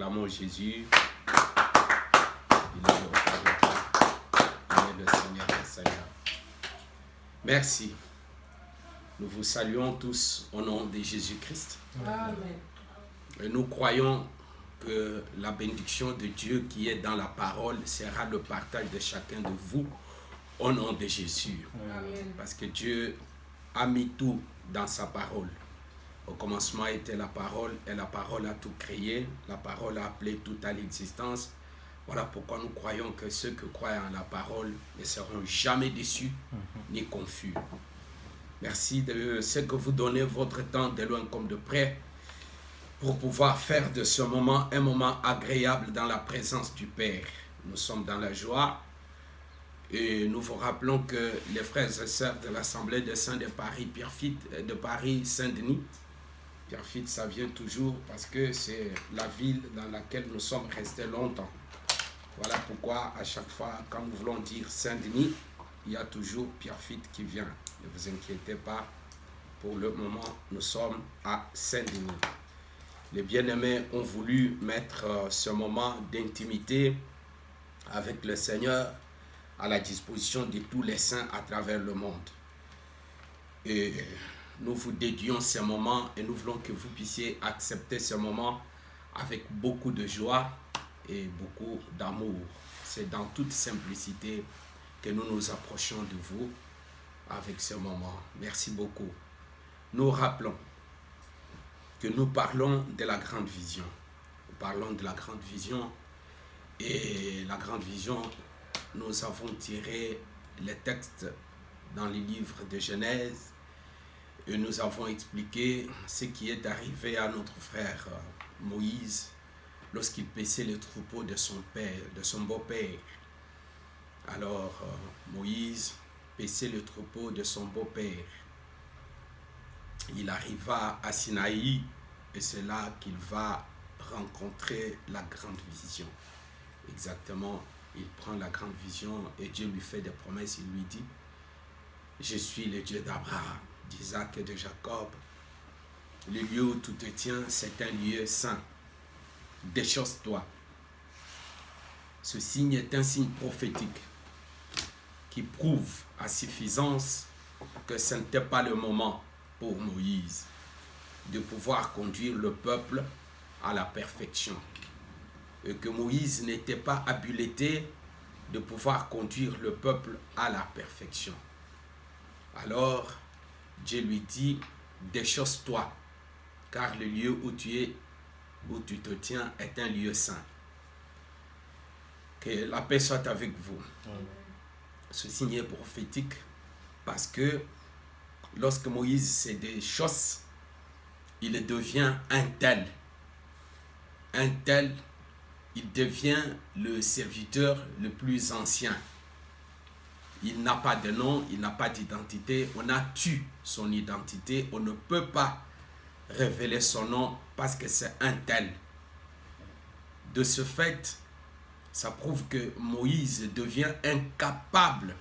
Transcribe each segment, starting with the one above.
Acclamons Jésus. Il est le Seigneur des Seigneurs. Merci. Nous vous saluons tous au nom de Jésus-Christ. Amen. Et nous croyons que la bénédiction de Dieu qui est dans la parole sera le partage de chacun de vous au nom de Jésus. Amen. Parce que Dieu a mis tout dans sa parole. Au commencement était la parole et la parole a tout créé. La parole a appelé tout à l'existence. Voilà pourquoi nous croyons que ceux qui croient en la parole ne seront jamais déçus ni confus. Merci de ce que vous donnez votre temps de loin comme de près pour pouvoir faire de ce moment un moment agréable dans la présence du Père. Nous sommes dans la joie et nous vous rappelons que les frères et sœurs de l'Assemblée des Saints de Paris, Pierrefitte, de Paris Saint-Denis, Pierrefitte, ça vient toujours parce que c'est la ville dans laquelle nous sommes restés longtemps. Voilà pourquoi à chaque fois, quand nous voulons dire Saint-Denis, il y a toujours Pierrefitte qui vient. Ne vous inquiétez pas, pour le moment, nous sommes à Saint-Denis. Les bien-aimés ont voulu mettre ce moment d'intimité avec le Seigneur à la disposition de tous les saints à travers le monde. Et nous vous dédions ce moment et nous voulons que vous puissiez accepter ce moment avec beaucoup de joie et beaucoup d'amour. C'est dans toute simplicité que nous nous approchons de vous avec ce moment. Merci beaucoup. Nous rappelons que nous parlons de la grande vision. Nous parlons de la grande vision et la grande vision, nous avons tiré les textes dans les livres de Genèse et nous avons expliqué ce qui est arrivé à notre frère Moïse lorsqu'il paissait le troupeau de son père, de son beau-père. Alors Moïse paissait le troupeau de son beau-père. Il arriva à Sinaï et c'est là qu'il va rencontrer la grande vision. Exactement, il prend la grande vision et Dieu lui fait des promesses. Il lui dit, je suis le Dieu d'Abraham, d'Isaac et de Jacob. Le lieu où tu te tiens, c'est un lieu saint. Déchausse-toi. Ce signe est un signe prophétique qui prouve à suffisance que ce n'était pas le moment pour Moïse de pouvoir conduire le peuple à la perfection. Et que Moïse n'était pas habilité de pouvoir conduire le peuple à la perfection. Alors, Dieu lui dit, déchausse-toi, car le lieu où tu te tiens est un lieu saint. Que la paix soit avec vous. Ce signe est prophétique parce que lorsque Moïse se déchausse, il devient un tel. Un tel, il devient le serviteur le plus ancien. Il n'a pas de nom, il n'a pas d'identité. On a tué son identité. On ne peut pas révéler son nom parce que c'est un tel. De ce fait, ça prouve que Moïse devient incapable,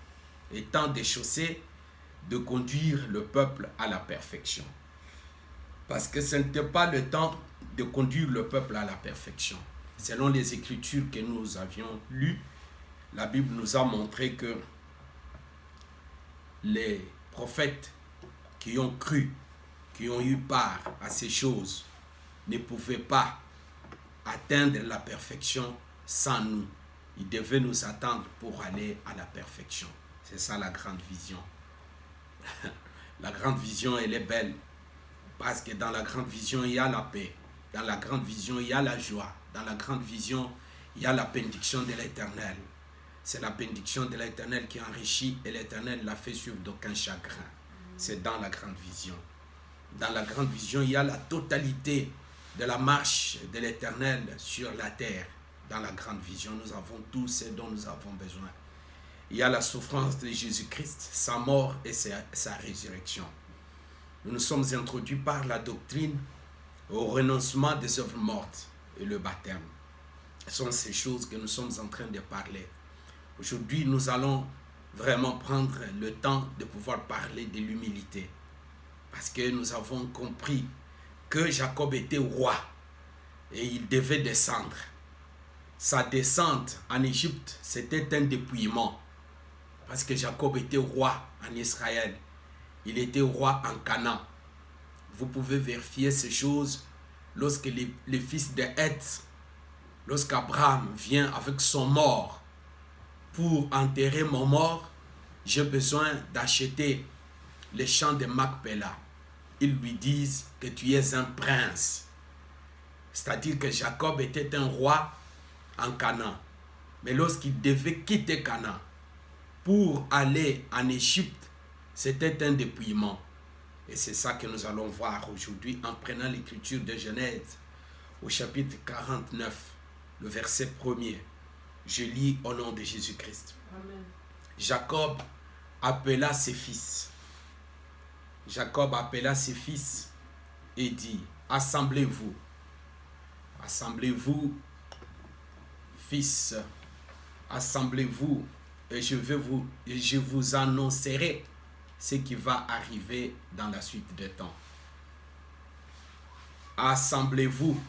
étant déchaussé, de conduire le peuple à la perfection. Parce que ce n'était pas le temps de conduire le peuple à la perfection. Selon les Écritures que nous avions lues, la Bible nous a montré que les prophètes qui ont cru, qui ont eu part à ces choses, ne pouvaient pas atteindre la perfection sans nous. Ils devaient nous attendre pour aller à la perfection. C'est ça la grande vision. La grande vision, elle est belle. Parce que dans la grande vision, il y a la paix. Dans la grande vision, il y a la joie. Dans la grande vision, il y a la bénédiction de l'Éternel. C'est la bénédiction de l'Éternel qui enrichit et l'Éternel l'a fait suivre d'aucun chagrin. C'est dans la grande vision. Dans la grande vision, il y a la totalité de la marche de l'Éternel sur la terre. Dans la grande vision, nous avons tout ce dont nous avons besoin. Il y a la souffrance de Jésus-Christ, sa mort et sa résurrection. Nous nous sommes introduits par la doctrine au renoncement des œuvres mortes et le baptême. Ce sont ces choses que nous sommes en train de parler. Aujourd'hui, nous allons vraiment prendre le temps de pouvoir parler de l'humilité. Parce que nous avons compris que Jacob était roi. et il devait descendre. Sa descente en Égypte, c'était un dépouillement. Parce que Jacob était roi en Israël. Il était roi en Canaan. Vous pouvez vérifier ces choses lorsque les fils de Heth, lorsqu'Abraham vient avec son mort pour enterrer mon mort, j'ai besoin d'acheter les champs de Macpéla. Ils lui disent que tu es un prince. C'est-à-dire que Jacob était un roi en Canaan. Mais lorsqu'il devait quitter Canaan pour aller en Égypte, c'était un dépouillement. Et c'est ça que nous allons voir aujourd'hui en prenant l'écriture de Genèse au chapitre 49, le verset 1er. Je lis au nom de Jésus-Christ. Amen. Jacob appela ses fils. Jacob appela ses fils et dit, assemblez-vous. Assemblez-vous, fils. Assemblez-vous et je vous annoncerai ce qui va arriver dans la suite des temps. Assemblez-vous,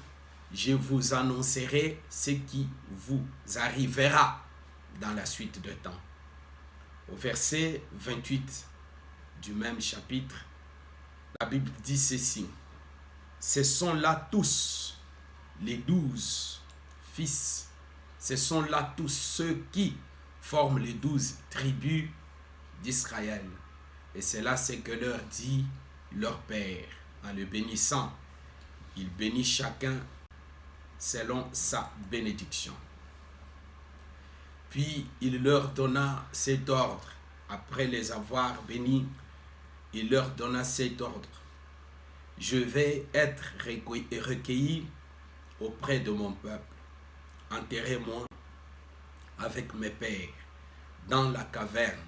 je vous annoncerai ce qui vous arrivera dans la suite des temps. Au verset 28 du même chapitre, la Bible dit ceci. Ce sont là tous les 12 fils, ce sont là tous ceux qui forment les 12 tribus d'Israël. Et c'est là ce que leur dit leur père. En le bénissant, il bénit chacun selon sa bénédiction. Puis il leur donna cet ordre. Après les avoir bénis, il leur donna cet ordre. Je vais être recueilli auprès de mon peuple. Enterrez-moi avec mes pères dans la caverne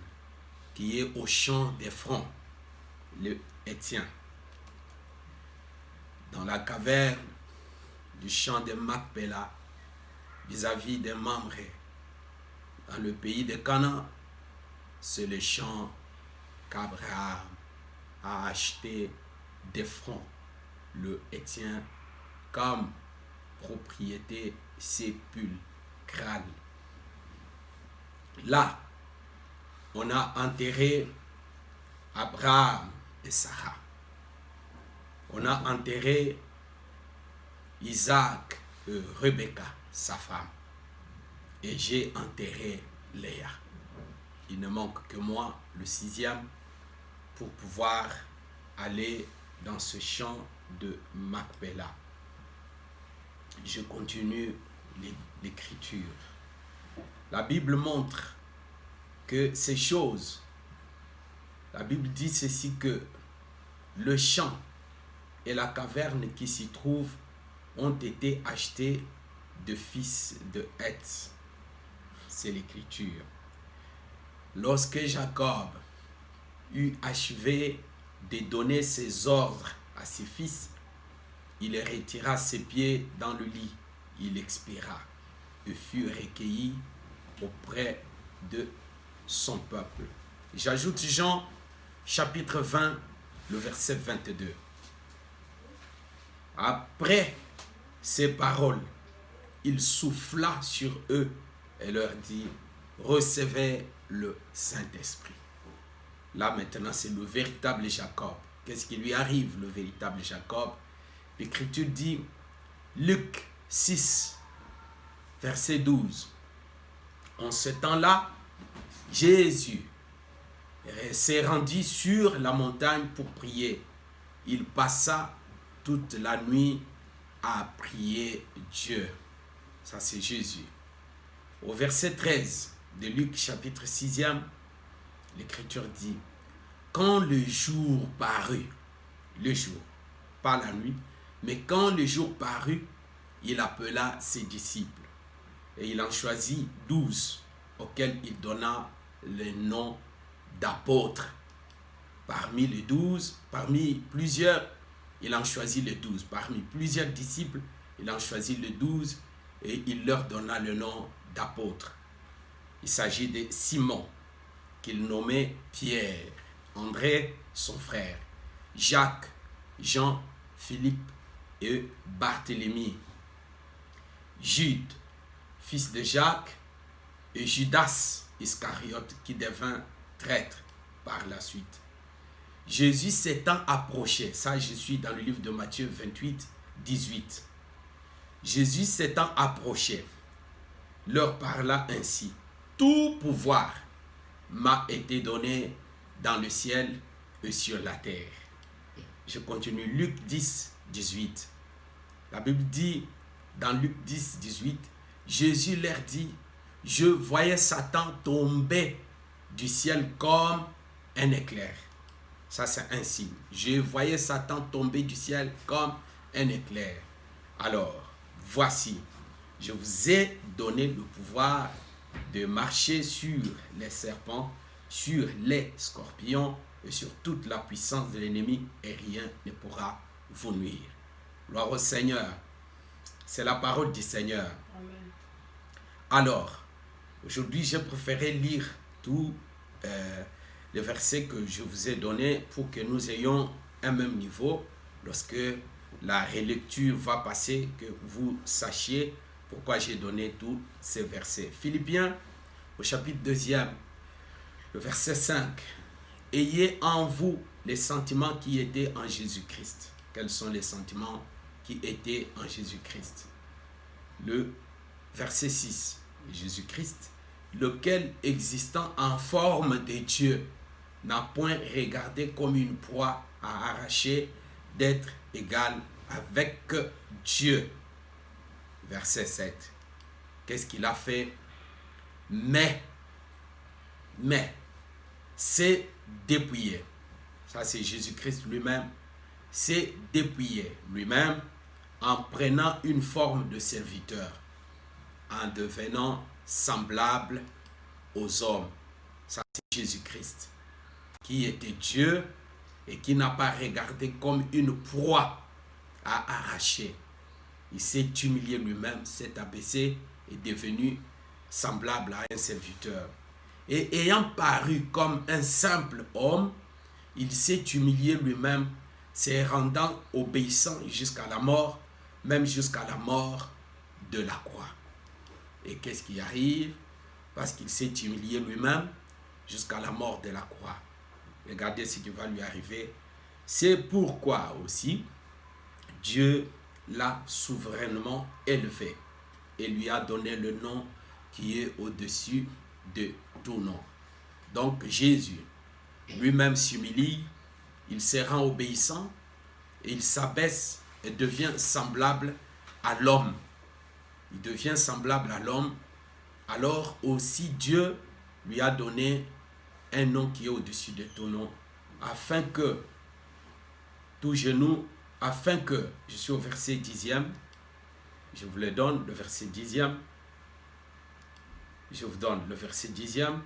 qui est au champ d'Ephron, le Héthien. Dans la caverne du champ de Macpéla, vis-à-vis de Mamré, dans le pays de Canaan, c'est le champ qu'Abraham a acheté d'Ephron, le Héthien, comme propriété sépulcrale. Là, on a enterré Abraham et Sarah. On a enterré Isaac et Rebecca, sa femme. Et j'ai enterré Léa. Il ne manque que moi, le 6e, pour pouvoir aller dans ce champ de Macpéla. Je continue l'écriture. La Bible montre que ces choses, la Bible dit ceci, que le champ et la caverne qui s'y trouvent ont été achetés de fils de Heth. C'est l'écriture. Lorsque Jacob eut achevé de donner ses ordres à ses fils, il retira ses pieds dans le lit. Il expira et fut recueilli auprès de son peuple. J'ajoute Jean chapitre 20, le verset 22. Après ces paroles, il souffla sur eux et leur dit, recevez le Saint-Esprit. Là maintenant, c'est le véritable Jacob. Qu'est-ce qui lui arrive, le véritable Jacob? L'Écriture dit, Luc 6, verset 12. En ce temps-là, Jésus s'est rendu sur la montagne pour prier. Il passa toute la nuit à prier Dieu. Ça, c'est Jésus. Au verset 13 de Luc chapitre 6e, l'Écriture dit, quand le jour parut, le jour, pas la nuit, mais quand le jour parut, il appela ses disciples. Et il en choisit 12, auxquels il donna le nom d'apôtres. Parmi les 12, parmi plusieurs, il en choisit les 12. Parmi plusieurs disciples, il en choisit les 12 et il leur donna le nom d'apôtres. Il s'agit de Simon, qu'il nommait Pierre, André, son frère, Jacques, Jean, Philippe et Barthélemy, Jude, fils de Jacques, et Judas Iscariote qui devint traître par la suite. Jésus s'étant approché, ça je suis dans le livre de Matthieu 28, 18. Jésus s'étant approché, leur parla ainsi: tout pouvoir m'a été donné dans le ciel et sur la terre. Je continue, Luc 10, 18. La Bible dit dans Luc 10, 18, Jésus leur dit: je voyais Satan tomber du ciel comme un éclair. Ça c'est un signe. Je voyais Satan tomber du ciel comme un éclair. Alors, voici, je vous ai donné le pouvoir de marcher sur les serpents, sur les scorpions et sur toute la puissance de l'ennemi, et rien ne pourra vous nuire. Gloire au Seigneur. C'est la parole du Seigneur. Amen. Alors, aujourd'hui, j'ai préféré lire tous les versets que je vous ai donnés pour que nous ayons un même niveau lorsque la relecture va passer, que vous sachiez pourquoi j'ai donné tous ces versets. Philippiens, au chapitre 2, le verset 5. Ayez en vous les sentiments qui étaient en Jésus-Christ. Quels sont les sentiments qui étaient en Jésus-Christ? Le verset 6. Jésus-Christ, lequel existant en forme de Dieu, n'a point regardé comme une proie à arracher d'être égal avec Dieu. Verset 7. Qu'est-ce qu'il a fait? Mais, c'est dépouillé. Ça c'est Jésus-Christ lui-même. C'est dépouillé lui-même en prenant une forme de serviteur, en devenant semblable aux hommes. Ça c'est Jésus-Christ, qui était Dieu et qui n'a pas regardé comme une proie à arracher. Il s'est humilié lui-même, s'est abaissé et est devenu semblable à un serviteur. Et ayant paru comme un simple homme, il s'est humilié lui-même, se rendant obéissant jusqu'à la mort, même jusqu'à la mort de la croix. Et qu'est-ce qui arrive? Parce qu'il s'est humilié lui-même jusqu'à la mort de la croix. Regardez ce qui va lui arriver. C'est pourquoi aussi Dieu l'a souverainement élevé et lui a donné le nom qui est au-dessus de tout nom. Donc Jésus lui-même s'humilie, il se rend obéissant, et il s'abaisse et devient semblable à l'homme. Il devient semblable à l'homme. Alors aussi Dieu lui a donné un nom qui est au-dessus de tout nom, afin que tout genou, afin que, je suis au verset 10e, je vous le donne, le verset 10e, je vous donne le verset 10e,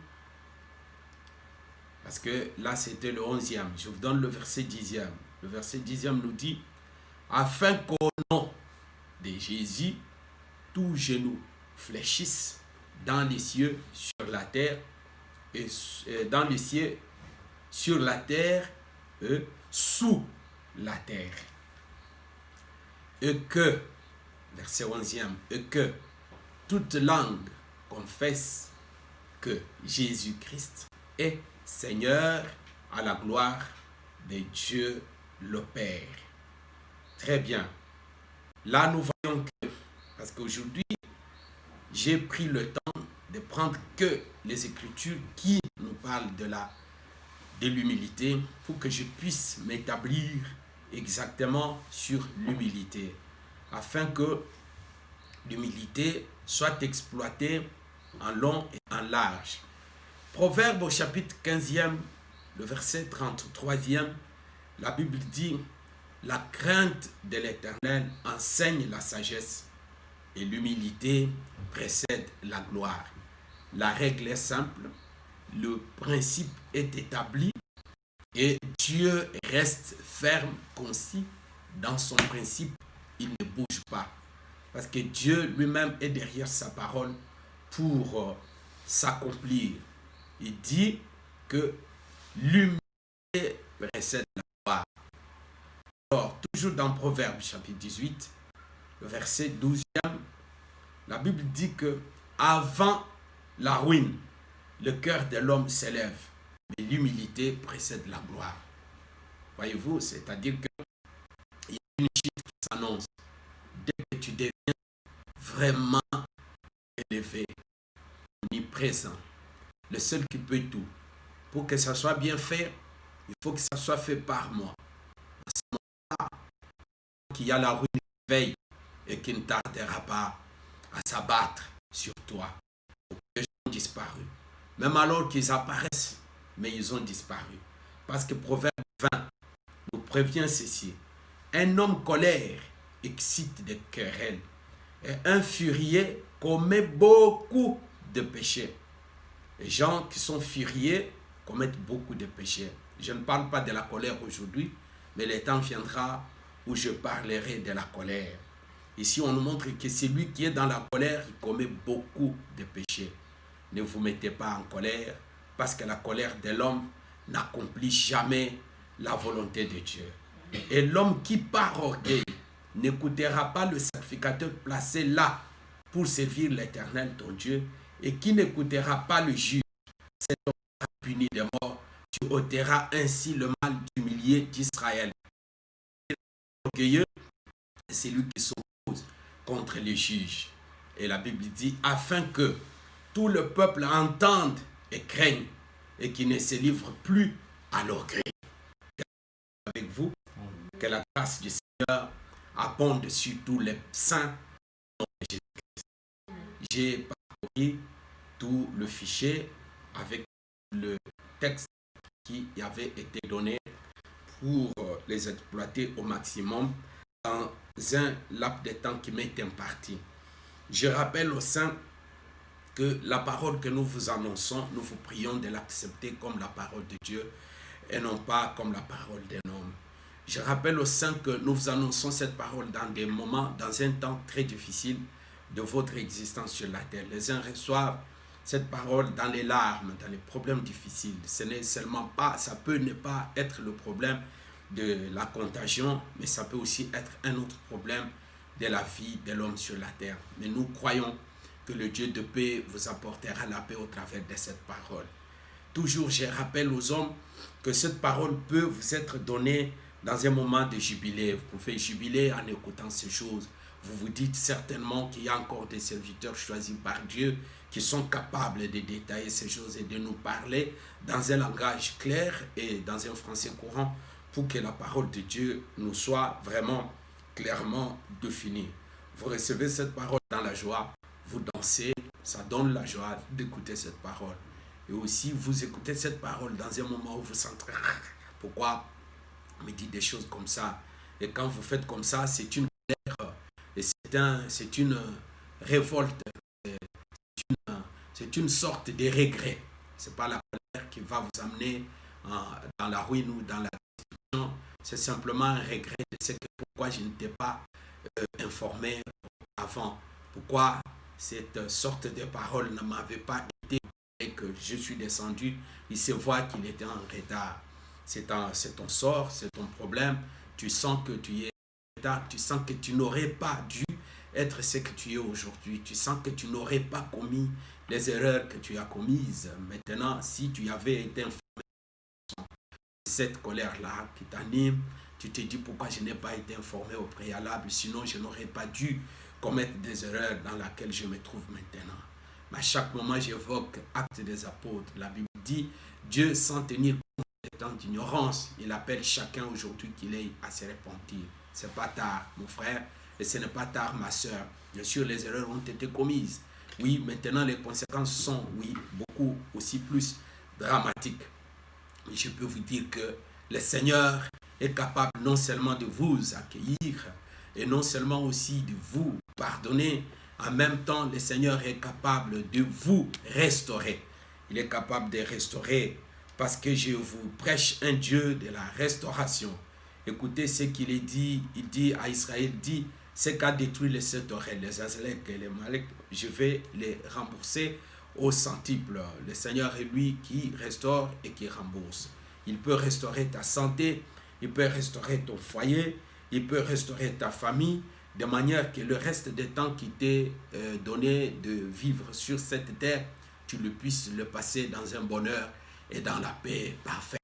parce que là c'était le 11e, je vous donne le verset 10e. Le verset 10e nous dit, afin qu'au nom de Jésus, tout genou fléchisse dans les cieux, sur la terre, et dans les cieux, sur la terre, et sous la terre. Et que, verset 11e, et que toute langue confesse que Jésus-Christ est Seigneur, à la gloire de Dieu le Père. Très bien. Là, nous voyons que, parce qu'aujourd'hui, j'ai pris le temps de prendre que les Écritures qui nous parlent de l'humilité pour que je puisse m'établir exactement sur l'humilité, afin que l'humilité soit exploitée en long et en large. Proverbe au chapitre 15e, le verset 33e, la Bible dit: la crainte de l'Éternel enseigne la sagesse et l'humilité précède la gloire. La règle est simple, le principe est établi et Dieu reste ferme, concis dans son principe, il ne bouge pas. Parce que Dieu lui-même est derrière sa parole pour s'accomplir. Il dit que l'humilité précède la gloire. Alors, toujours dans Proverbe chapitre 18, le verset 12e, La Bible dit que avant la ruine, le cœur de l'homme s'élève, mais l'humilité précède la gloire. Voyez-vous, c'est-à-dire qu'il y a une chute qui s'annonce. Dès que tu deviens vraiment élevé, omniprésent, le seul qui peut tout, pour que ça soit bien fait, il faut que ça soit fait par moi. À ce moment-là, qu'il y a la ruine qui veille et qui ne tardera pas à s'abattre sur toi. Les gens ont disparu. Même alors qu'ils apparaissent, mais ils ont disparu. Parce que Proverbe 20 nous prévient ceci. Un homme colère excite des querelles et un furieux commet beaucoup de péchés. Les gens qui sont furieux commettent beaucoup de péchés. Je ne parle pas de la colère aujourd'hui, mais le temps viendra où je parlerai de la colère. Ici, on nous montre que celui qui est dans la colère, il commet beaucoup de péchés. Ne vous mettez pas en colère, parce que la colère de l'homme n'accomplit jamais la volonté de Dieu. Et l'homme qui par orgueil n'écoutera pas le sacrificateur placé là pour servir l'Éternel ton Dieu, et qui n'écoutera pas le juge, cet homme sera puni de mort. Tu ôteras ainsi le mal du millier d'Israël. Orgueilleux, c'est lui qui s'oppose contre les juges. Et la Bible dit, afin que tout le peuple entende et craigne, et qui ne se livre plus à l'orgueil. Avec vous, que la grâce du Seigneur abonde sur tous les saints de Jésus-Christ. J'ai parcouru tout le fichier avec le texte qui avait été donné pour les exploiter au maximum dans un laps de temps qui m'est imparti. Je rappelle aux saints que la parole que nous vous annonçons, nous vous prions de l'accepter comme la parole de Dieu et non pas comme la parole d'un homme. Je rappelle aux saints que nous vous annonçons cette parole dans des moments, dans un temps très difficile de votre existence sur la terre. Les uns reçoivent cette parole dans les larmes, dans les problèmes difficiles. Ce n'est seulement pas, ça peut ne pas être le problème de la contagion, mais ça peut aussi être un autre problème de la vie de l'homme sur la terre. Mais nous croyons que le Dieu de paix vous apportera la paix au travers de cette parole. Toujours, je rappelle aux hommes que cette parole peut vous être donnée dans un moment de jubilé. Vous pouvez jubiler en écoutant ces choses. Vous vous dites certainement qu'il y a encore des serviteurs choisis par Dieu qui sont capables de détailler ces choses et de nous parler dans un langage clair et dans un français courant pour que la parole de Dieu nous soit vraiment clairement définie. Vous recevez cette parole dans la joie, vous dansez, ça donne la joie d'écouter cette parole. Et aussi, vous écoutez cette parole dans un moment où vous sentez pourquoi on me dit des choses comme ça. Et quand vous faites comme ça, c'est une colère et c'est une révolte, c'est une sorte de regret. Ce n'est pas la colère qui va vous amener dans la ruine ou dans la destruction. C'est simplement un regret de ce que pourquoi je n'étais pas informé avant. Pourquoi cette sorte de parole ne m'avait pas été et que je suis descendu. Il se voit qu'il était en retard. C'est ton sort, c'est ton problème. Tu sens que tu es en retard. Tu sens que tu n'aurais pas dû être ce que tu es aujourd'hui. Tu sens que tu n'aurais pas commis les erreurs que tu as commises. Maintenant, si tu avais été informé de cette colère-là qui t'anime, tu te dis pourquoi je n'ai pas été informé au préalable, sinon je n'aurais pas dû commettre des erreurs dans lesquelles je me trouve maintenant. Mais à chaque moment, j'évoque Actes des Apôtres. La Bible dit, Dieu, sans tenir compte des temps d'ignorance, il appelle chacun aujourd'hui qu'il ait à se repentir. Ce n'est pas tard, mon frère, et ce n'est pas tard, ma soeur. Bien sûr, les erreurs ont été commises. Oui, maintenant, les conséquences sont, oui, beaucoup aussi plus dramatiques. Mais je peux vous dire que le Seigneur est capable non seulement de vous accueillir, et non seulement aussi de vous pardonner. En même temps, le Seigneur est capable de vous restaurer. Il est capable de restaurer parce que je vous prêche un Dieu de la restauration. Écoutez ce qu'il est dit. Il dit à Israël, dit, ce qu'a détruit les sept oreilles, les Azalek et les Malek, je vais les rembourser au centuple. Le Seigneur est lui qui restaure et qui rembourse. Il peut restaurer ta santé, il peut restaurer ton foyer, il peut restaurer ta famille, de manière que le reste des temps qui t'est donné de vivre sur cette terre, tu le puisses le passer dans un bonheur et dans la paix parfaite.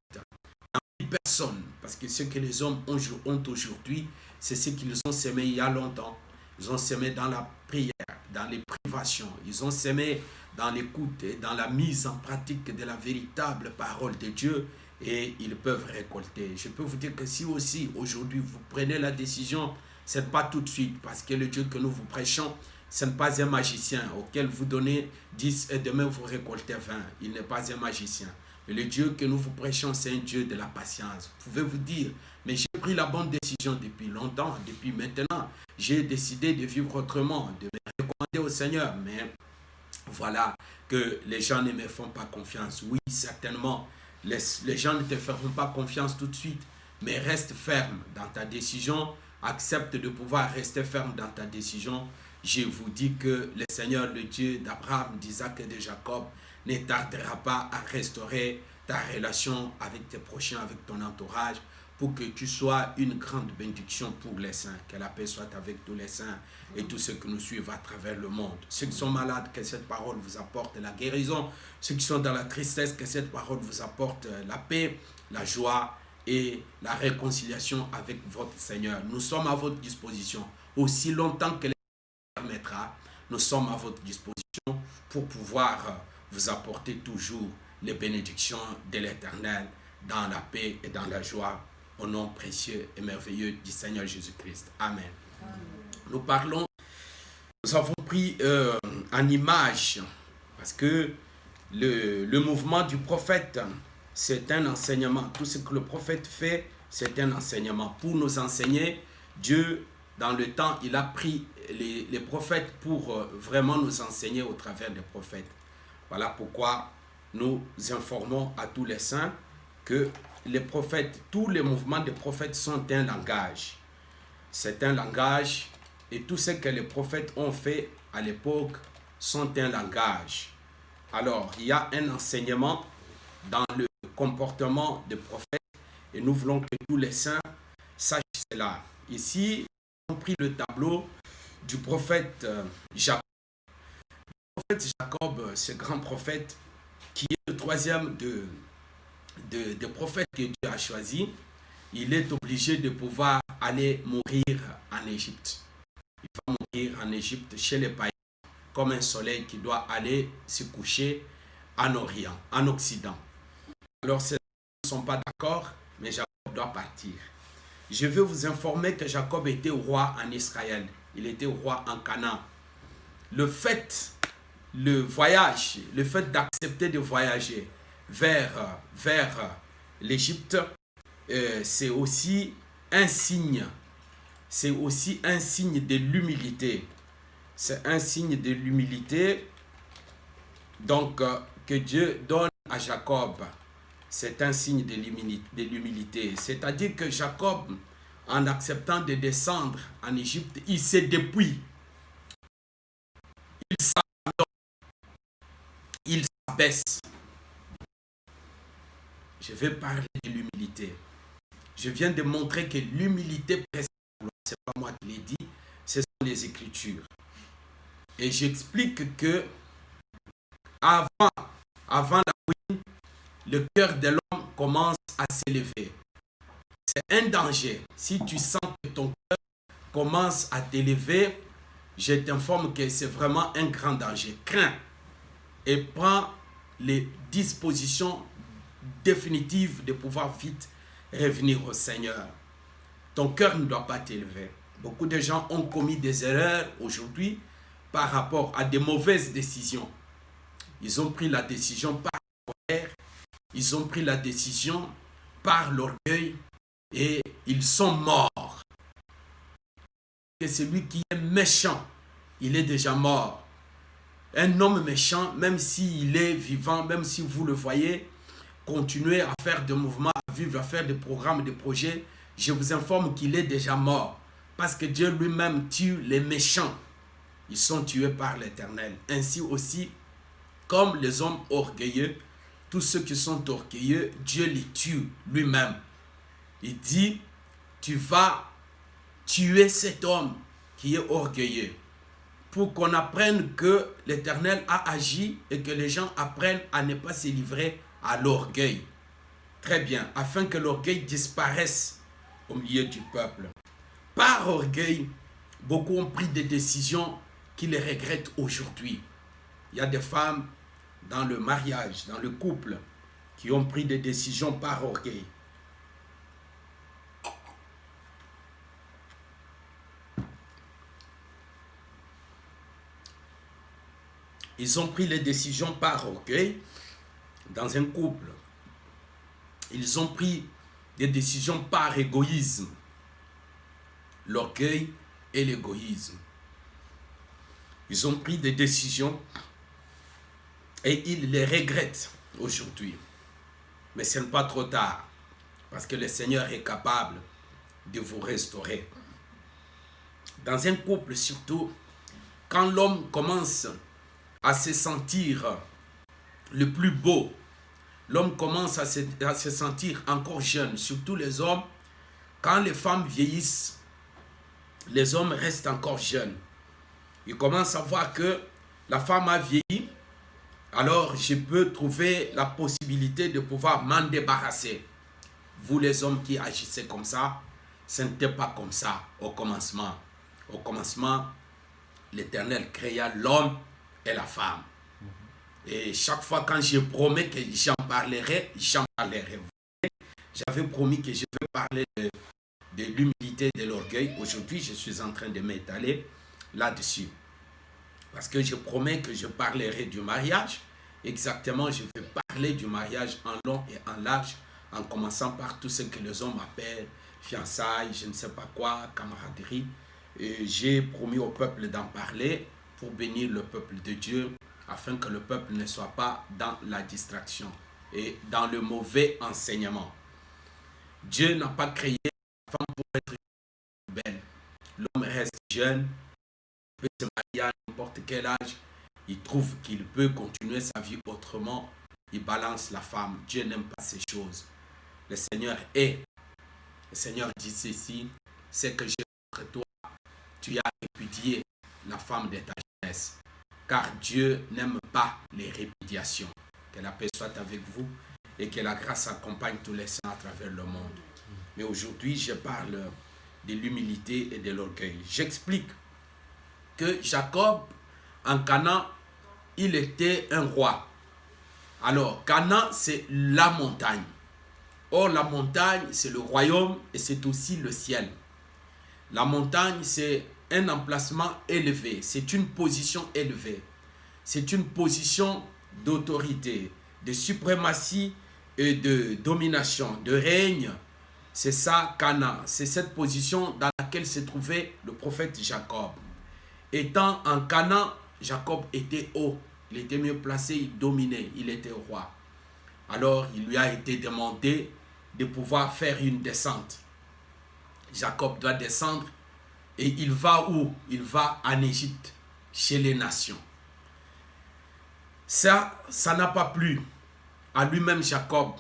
Personne, parce que ce que les hommes ont aujourd'hui, c'est ce qu'ils ont semé il y a longtemps. Ils ont semé dans la prière, dans les privations, ils ont semé dans l'écoute et dans la mise en pratique de la véritable parole de Dieu, et ils peuvent récolter. Je peux vous dire que si aussi aujourd'hui vous prenez la décision, ce n'est pas tout de suite, parce que le Dieu que nous vous prêchons, ce n'est pas un magicien auquel vous donnez 10 et demain vous récoltez 20. Il n'est pas un magicien. Mais le Dieu que nous vous prêchons, c'est un Dieu de la patience. Vous pouvez vous dire, mais j'ai pris la bonne décision depuis longtemps, depuis maintenant. J'ai décidé de vivre autrement, de me recommander au Seigneur. Mais voilà que les gens ne me font pas confiance. Oui, certainement, les gens ne te feront pas confiance tout de suite, mais reste ferme dans ta décision. Accepte de pouvoir rester ferme dans ta décision. Je vous dis que le Seigneur, le Dieu d'Abraham, d'Isaac et de Jacob, ne tardera pas à restaurer ta relation avec tes prochains, avec ton entourage, pour que tu sois une grande bénédiction pour les saints. Que la paix soit avec tous les saints et tous ceux qui nous suivent à travers le monde. Ceux qui sont malades, que cette parole vous apporte la guérison. Ceux qui sont dans la tristesse, que cette parole vous apporte la paix, la joie et la réconciliation avec votre Seigneur. Nous sommes à votre disposition. Aussi longtemps que les permettra, nous sommes à votre disposition pour pouvoir vous apporter toujours les bénédictions de l'Éternel dans la paix et dans la joie, au nom précieux et merveilleux du Seigneur Jésus-Christ. Amen. Amen. Nous avons pris en image, parce que le mouvement du prophète, c'est un enseignement. Tout ce que le prophète fait, c'est un enseignement. Pour nous enseigner, Dieu, dans le temps, il a pris les prophètes pour vraiment nous enseigner au travers des prophètes. Voilà pourquoi nous informons à tous les saints que les prophètes, tous les mouvements des prophètes sont un langage. C'est un langage, et tout ce que les prophètes ont fait à l'époque sont un langage. Alors, il y a un enseignement dans le comportement des prophètes, et nous voulons que tous les saints sachent cela. Ici, on a pris le tableau du prophète Jacob. Le prophète Jacob, ce grand prophète, qui est le troisième des prophètes que Dieu a choisi, il est obligé de pouvoir aller mourir en Égypte. Il va mourir en Égypte chez les païens, comme un soleil qui doit aller se coucher en Orient, en Occident. Alors, ces gens ne sont pas d'accord, mais Jacob doit partir. Je veux vous informer que Jacob était roi en Israël. Il était roi en Canaan. Le fait d'accepter de voyager vers l'Égypte, c'est aussi un signe. C'est aussi un signe de l'humilité. C'est un signe de l'humilité, donc, que Dieu donne à Jacob. C'est un signe de l'humilité. C'est-à-dire que Jacob, en acceptant de descendre en Égypte, il se dépouille. Il s'abandonne. Il s'abaisse. Je vais parler de l'humilité. Je viens de montrer que l'humilité précède la gloire. Ce n'est pas moi qui l'ai dit, ce sont les Écritures. Et j'explique que avant la ruine, le cœur de l'homme commence à s'élever. C'est un danger. Si tu sens que ton cœur commence à t'élever, je t'informe que c'est vraiment un grand danger. Crains et prends les dispositions définitives de pouvoir vite revenir au Seigneur. Ton cœur ne doit pas t'élever. Beaucoup de gens ont commis des erreurs aujourd'hui par rapport à des mauvaises décisions. Ils ont pris la décision par la colère, ils ont pris la décision par l'orgueil et ils sont morts. Et celui qui est méchant, il est déjà mort. Un homme méchant, même s'il est vivant, même si vous le voyez, continuer à faire des mouvements, à vivre, à faire des programmes, des projets, je vous informe qu'il est déjà mort. Parce que Dieu lui-même tue les méchants. Ils sont tués par l'Éternel. Ainsi aussi, comme les hommes orgueilleux, tous ceux qui sont orgueilleux, Dieu les tue lui-même. Il dit, tu vas tuer cet homme qui est orgueilleux, pour qu'on apprenne que l'Éternel a agi et que les gens apprennent à ne pas se livrer à l'orgueil. Très bien, afin que l'orgueil disparaisse au milieu du peuple. Par orgueil, beaucoup ont pris des décisions qu'ils les regrettent aujourd'hui. Il y a des femmes dans le mariage, dans le couple, qui ont pris des décisions par orgueil. Ils ont pris les décisions par orgueil dans un couple. Ils ont pris des décisions par égoïsme. L'orgueil et l'égoïsme. Ils ont pris des décisions et ils les regrettent aujourd'hui. Mais ce n'est pas trop tard, parce que le Seigneur est capable de vous restaurer. Dans un couple surtout, quand l'homme commence à se sentir le plus beau, l'homme commence à se sentir encore jeune, surtout les hommes. Quand les femmes vieillissent, les hommes restent encore jeunes. Ils commencent à voir que la femme a vieilli, alors je peux trouver la possibilité de pouvoir m'en débarrasser. Vous les hommes qui agissez comme ça, ce n'était pas comme ça au commencement. Au commencement, l'Éternel créa l'homme et la femme. Et chaque fois quand je promets que j'en parlerai, j'en parlerai. J'avais promis que je vais parler de l'humilité et de l'orgueil. Aujourd'hui, je suis en train de m'étaler là-dessus. Parce que je promets que je parlerai du mariage. Exactement, je vais parler du mariage en long et en large, en commençant par tout ce que les hommes appellent fiançailles, je ne sais pas quoi, camaraderie. J'ai promis au peuple d'en parler pour bénir le peuple de Dieu, afin que le peuple ne soit pas dans la distraction et dans le mauvais enseignement. Dieu n'a pas créé la femme pour être belle. L'homme reste jeune, il peut se marier à n'importe quel âge, il trouve qu'il peut continuer sa vie autrement, il balance la femme. Dieu n'aime pas ces choses. Le Seigneur est. Le Seigneur dit ceci, c'est que j'ai contre toi, tu as répudié la femme de ta jeunesse. Car Dieu n'aime pas les répudiations. Que la paix soit avec vous et que la grâce accompagne tous les saints à travers le monde. Mais aujourd'hui, je parle de l'humilité et de l'orgueil. J'explique que Jacob, en Canaan, il était un roi. Alors, Canaan, c'est la montagne. Or, la montagne, c'est le royaume et c'est aussi le ciel. La montagne, c'est un emplacement élevé. C'est une position élevée. C'est une position d'autorité, de suprématie et de domination, de règne. C'est ça, Canaan. C'est cette position dans laquelle se trouvait le prophète Jacob. Étant en Canaan, Jacob était haut. Il était mieux placé, il dominait, il était roi. Alors, il lui a été demandé de pouvoir faire une descente. Jacob doit descendre et il va où? Il va en Égypte, chez les nations. Ça n'a pas plu à lui-même Jacob.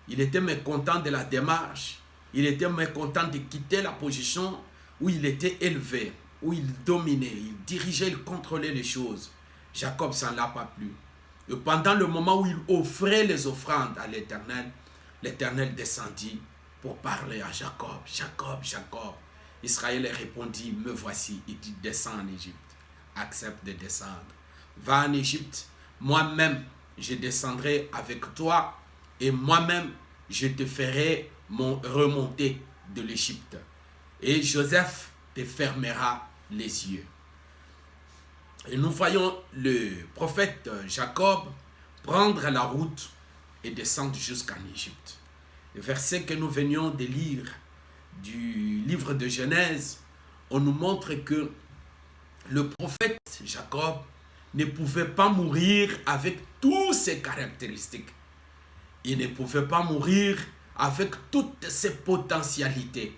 Il était mécontent de la démarche. Il était mécontent de quitter la position où il était élevé, où il dominait, il dirigeait, il contrôlait les choses. Jacob, ça ne l'a pas plu. Et pendant le moment où il offrait les offrandes à l'Éternel, l'Éternel descendit pour parler à Jacob. Jacob, Jacob. Israël répondit, me voici. Il dit, descends en Égypte. Accepte de descendre. Va en Égypte. Moi-même, je descendrai avec toi et moi-même, je te ferai remonter de l'Égypte. Et Joseph te fermera les yeux. Et nous voyons le prophète Jacob prendre la route et descendre jusqu'en Égypte. Le verset que nous venions de lire du livre de Genèse, on nous montre que le prophète Jacob ne pouvait pas mourir avec toutes ses caractéristiques. Il ne pouvait pas mourir avec toutes ses potentialités.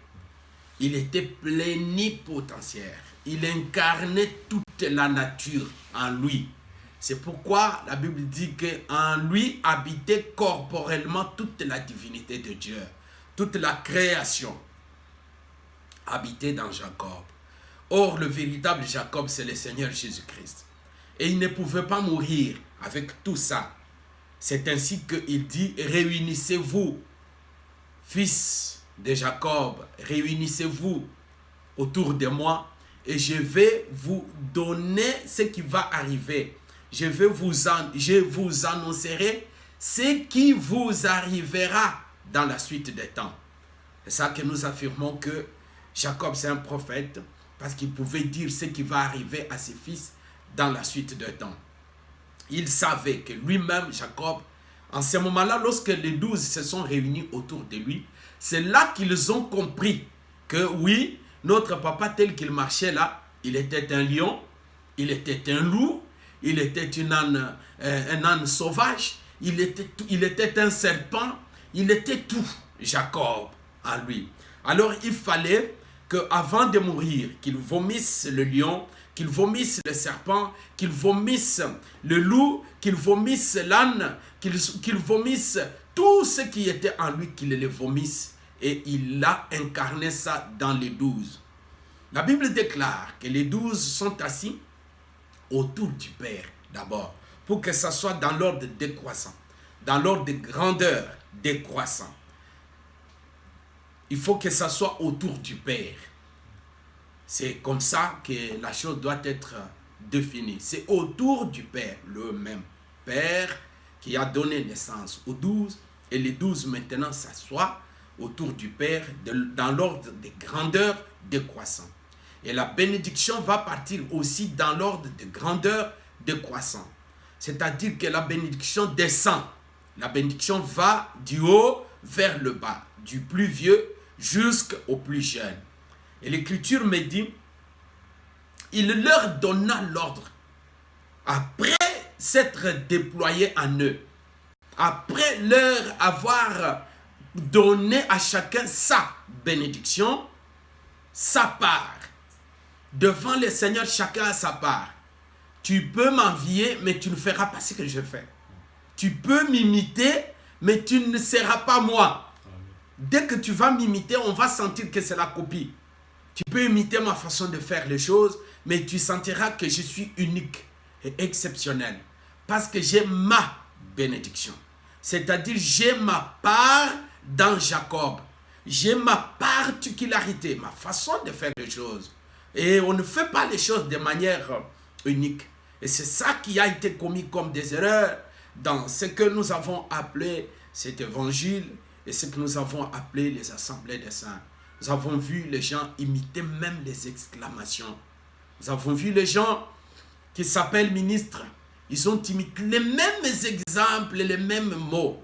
Il était plénipotentiaire. Il incarnait toute la nature en lui. C'est pourquoi la Bible dit qu'en lui habitait corporellement toute la divinité de Dieu. Toute la création habitait dans Jacob. Or, le véritable Jacob, c'est le Seigneur Jésus-Christ. Et il ne pouvait pas mourir avec tout ça. C'est ainsi qu'il dit, réunissez-vous, fils de Jacob, réunissez-vous autour de moi et je vais vous donner ce qui va arriver. Je vous annoncerai ce qui vous arrivera dans la suite des temps. C'est ça que nous affirmons que Jacob c'est un prophète parce qu'il pouvait dire ce qui va arriver à ses fils dans la suite des temps. Il savait que lui-même, Jacob, en ce moment-là, lorsque les 12 se sont réunis autour de lui, c'est là qu'ils ont compris que oui, notre papa tel qu'il marchait là, il était un lion, il était un loup, il était un âne sauvage, il était un serpent, il était tout, Jacob, à lui. Alors il fallait qu'avant de mourir, qu'il vomisse le lion, qu'il vomisse le serpent, qu'il vomisse le loup, qu'il vomisse l'âne, qu'il vomisse tout ce qui était en lui, qu'il le vomisse. Et il a incarné ça dans les 12. La Bible déclare que les 12 sont assis autour du Père d'abord, pour que ça soit dans l'ordre décroissant, dans l'ordre de grandeur décroissant. Il faut que ça soit autour du Père. C'est comme ça que la chose doit être définie. C'est autour du Père, le même Père qui a donné naissance aux 12, et les 12 maintenant s'assoient autour du Père dans l'ordre de grandeur décroissant. Et la bénédiction va partir aussi dans l'ordre de grandeur décroissant. C'est-à-dire que la bénédiction descend. La bénédiction va du haut vers le bas, du plus vieux jusqu'au plus jeune. Et l'Écriture me dit, il leur donna l'ordre. Après s'être déployé en eux, après leur avoir donné à chacun sa bénédiction, sa part. Devant le Seigneur, chacun a sa part. Tu peux m'envier, mais tu ne feras pas ce que je fais. Tu peux m'imiter, mais tu ne seras pas moi. Dès que tu vas m'imiter, on va sentir que c'est la copie. Tu peux imiter ma façon de faire les choses, mais tu sentiras que je suis unique et exceptionnel. Parce que j'ai ma bénédiction. C'est-à-dire, j'ai ma part dans Jacob. J'ai ma particularité, ma façon de faire les choses. Et on ne fait pas les choses de manière unique. Et c'est ça qui a été commis comme des erreurs dans ce que nous avons appelé cet évangile et ce que nous avons appelé les assemblées des saints. Nous avons vu les gens imiter même les exclamations. Nous avons vu les gens qui s'appellent ministres. Ils ont imité les mêmes exemples, les mêmes mots.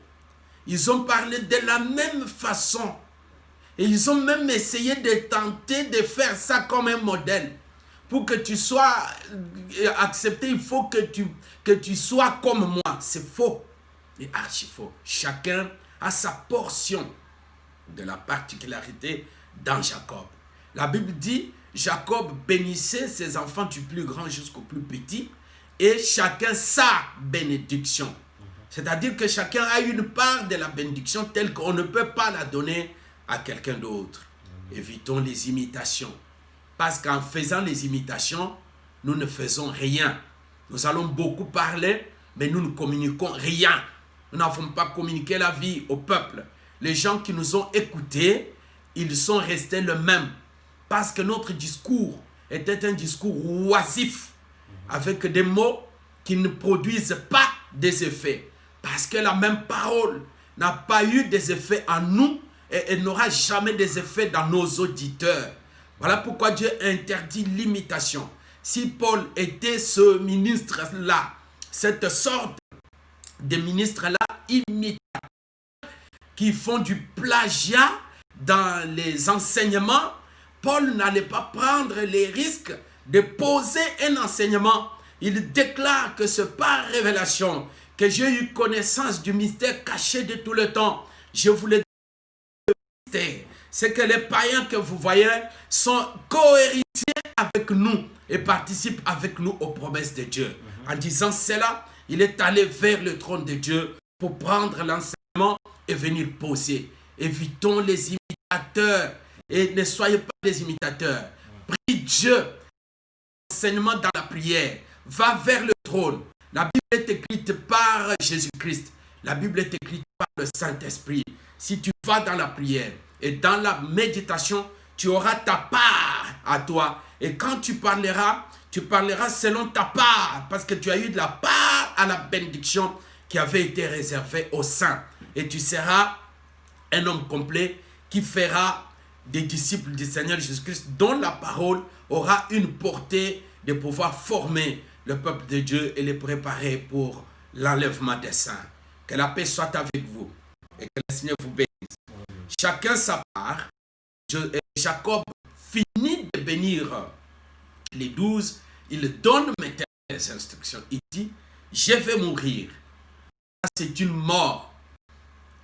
Ils ont parlé de la même façon. Et ils ont même essayé de tenter de faire ça comme un modèle. Pour que tu sois accepté, il faut que tu sois comme moi. C'est faux. Et archi faux. Chacun a sa portion de la particularité dans Jacob. La Bible dit, Jacob bénissait ses enfants du plus grand jusqu'au plus petit. Et chacun sa bénédiction. C'est-à-dire que chacun a une part de la bénédiction telle qu'on ne peut pas la donner à quelqu'un d'autre. Évitons les imitations. Parce qu'en faisant les imitations, nous ne faisons rien. Nous allons beaucoup parler, mais nous ne communiquons rien. Nous n'avons pas communiqué la vie au peuple. Les gens qui nous ont écoutés, ils sont restés les mêmes. Parce que notre discours était un discours oisif, avec des mots qui ne produisent pas des effets. Parce que la même parole n'a pas eu des effets en nous, et elle n'aura jamais des effets dans nos auditeurs. Voilà pourquoi Dieu interdit l'imitation. Si Paul était ce ministre-là, cette sorte de ministre-là, imitateurs, qui font du plagiat dans les enseignements, Paul n'allait pas prendre les risques de poser un enseignement. Il déclare que c'est par révélation que j'ai eu connaissance du mystère caché de tout le temps. Je vous le dis, c'est que les païens que vous voyez sont cohéritiers avec nous et participent avec nous aux promesses de Dieu. En disant cela, il est allé vers le trône de Dieu pour prendre l'enseignement et venir poser. Évitons les imitateurs et ne soyez pas des imitateurs. Prie Dieu, enseignement dans la prière, va vers le trône. La Bible est écrite par Jésus-Christ. La Bible est écrite par le Saint-Esprit. Si tu vas dans la prière et dans la méditation, tu auras ta part à toi. Et quand tu parleras selon ta part, parce que tu as eu de la part à la bénédiction qui avait été réservée aux saints. Et tu seras un homme complet qui fera des disciples du Seigneur Jésus-Christ, dont la parole aura une portée de pouvoir former le peuple de Dieu et les préparer pour l'enlèvement des saints. Que la paix soit avec vous et que le Seigneur vous bénisse. Chacun sa part. Jacob finit de bénir les 12. Il donne maintenant les instructions. Il dit, je vais mourir. C'est une mort.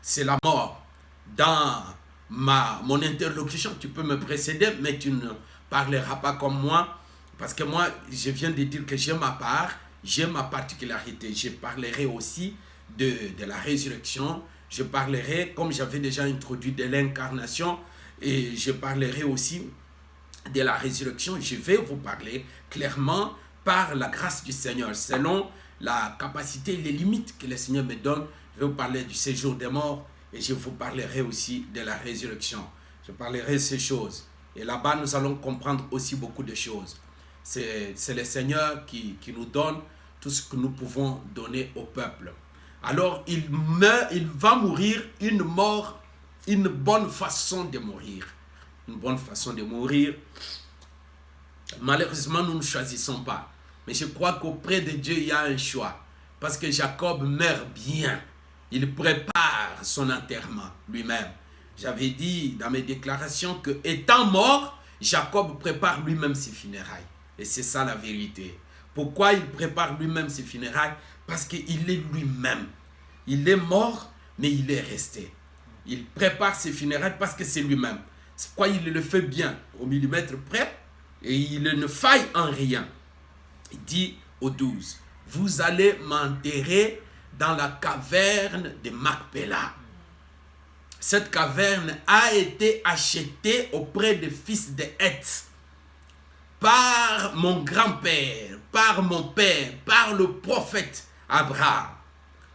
C'est la mort. Dans mon interlocution, tu peux me précéder, mais tu ne parleras pas comme moi. Parce que moi, je viens de dire que j'ai ma part, j'ai ma particularité. Je parlerai aussi de la résurrection. Je parlerai, comme j'avais déjà introduit, de l'incarnation. Et je parlerai aussi de la résurrection. Je vais vous parler clairement par la grâce du Seigneur, selon la capacité et les limites que le Seigneur me donne. Je vais vous parler du séjour des morts et je vous parlerai aussi de la résurrection. Je parlerai de ces choses. Et là-bas, nous allons comprendre aussi beaucoup de choses. C'est le Seigneur qui nous donne tout ce que nous pouvons donner au peuple. Alors, il va mourir une mort, une bonne façon de mourir. Une bonne façon de mourir. Malheureusement, nous ne choisissons pas. Mais je crois qu'auprès de Dieu, il y a un choix. Parce que Jacob meurt bien. Il prépare son enterrement lui-même. J'avais dit dans mes déclarations que, étant mort, Jacob prépare lui-même ses funérailles. Et c'est ça la vérité. Pourquoi il prépare lui-même ses funérailles? Parce qu'il est lui-même. Il est mort, mais il est resté. Il prépare ses funérailles parce que c'est lui-même. C'est pourquoi il le fait bien, au millimètre près, et il ne faille en rien. Il dit aux 12, vous allez m'enterrer dans la caverne de Macpéla. Cette caverne a été achetée auprès des fils de Heth par mon grand-père, par mon père, par le prophète Abraham,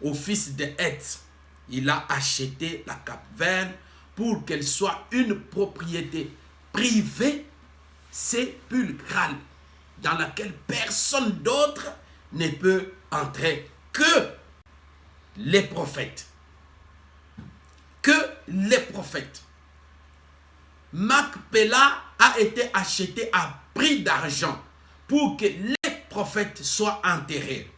au fils de Heth. Il a acheté la caverne pour qu'elle soit une propriété privée, sépulcrale, dans laquelle personne d'autre ne peut entrer que les prophètes. Que les prophètes. Macpéla a été acheté à prix d'argent pour que les prophètes soient enterrés.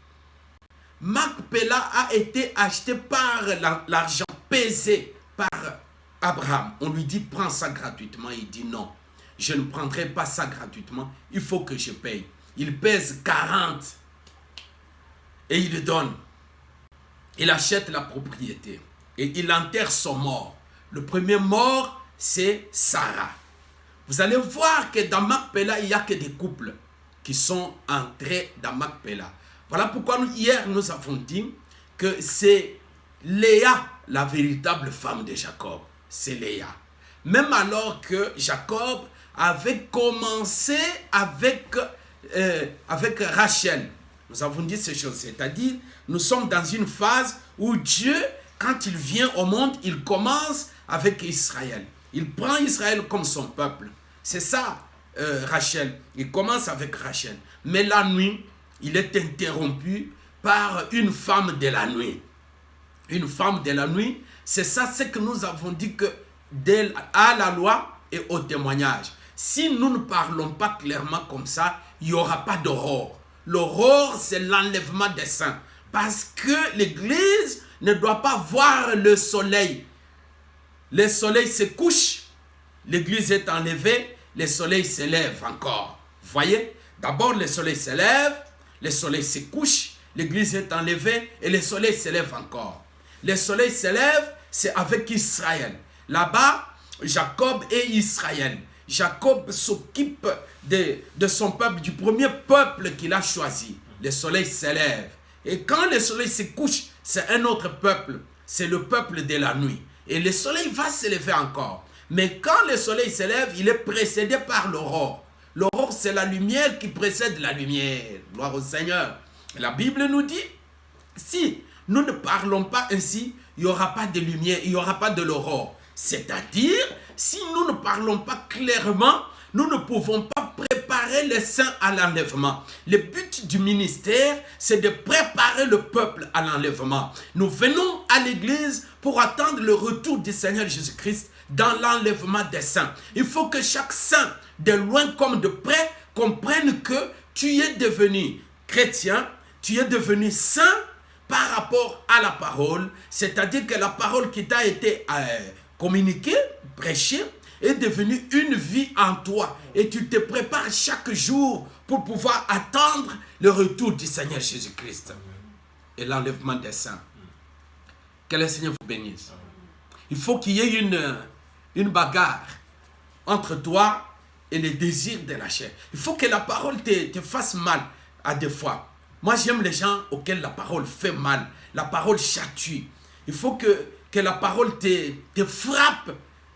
Macpéla a été acheté par l'argent pesé par Abraham. On lui dit, prends ça gratuitement. Il dit, non, je ne prendrai pas ça gratuitement. Il faut que je paye. Il pèse 40 et il le donne. Il achète la propriété et il enterre son mort. Le premier mort, c'est Sarah. Vous allez voir que dans Macpéla, il n'y a que des couples qui sont entrés dans Macpéla. Voilà pourquoi hier nous avons dit que c'est Léa, la véritable femme de Jacob. C'est Léa. Même alors que Jacob avait commencé avec Rachel. Nous avons dit ces choses, c'est-à-dire nous sommes dans une phase où Dieu, quand il vient au monde, il commence avec Israël. Il prend Israël comme son peuple. C'est ça, Rachel. Il commence avec Rachel. Mais la nuit, il est interrompu par une femme de la nuit. Une femme de la nuit, c'est ça ce que nous avons dit que à la loi et au témoignage. Si nous ne parlons pas clairement comme ça, il n'y aura pas d'aurore. L'aurore, c'est l'enlèvement des saints. Parce que l'Église ne doit pas voir le soleil. Le soleil se couche, l'Église est enlevée, le soleil se lève encore. Vous voyez? D'abord, le soleil se lève, le soleil se couche, l'Église est enlevée et le soleil se lève encore. Le soleil se lève, c'est avec Israël. Là-bas, Jacob et Israël. Jacob s'occupe de son peuple, du premier peuple qu'il a choisi. Le soleil se lève. Et quand le soleil se couche, c'est un autre peuple. C'est le peuple de la nuit. Et le soleil va se lever encore. Mais quand le soleil se lève, il est précédé par l'aurore. L'aurore, c'est la lumière qui précède la lumière. Gloire au Seigneur. La Bible nous dit, si nous ne parlons pas ainsi, il n'y aura pas de lumière, il n'y aura pas de l'aurore. C'est-à-dire, si nous ne parlons pas clairement, nous ne pouvons pas préparer les saints à l'enlèvement. Le but du ministère, c'est de préparer le peuple à l'enlèvement. Nous venons à l'église pour attendre le retour du Seigneur Jésus-Christ dans l'enlèvement des saints. Il faut que chaque saint, de loin comme de près, comprenne que tu es devenu chrétien, tu es devenu saint par rapport à la parole, c'est-à-dire que la parole qui t'a été communiquée, prêchée, est devenue une vie en toi. Et tu te prépares chaque jour pour pouvoir attendre le retour du Seigneur Jésus-Christ et l'enlèvement des saints. Que le Seigneur vous bénisse. Il faut qu'il y ait une bagarre entre toi et les désirs de la chair. Il faut que la parole te fasse mal à des fois. Moi, j'aime les gens auxquels la parole fait mal. La parole chatouille. Il faut que la parole te frappe,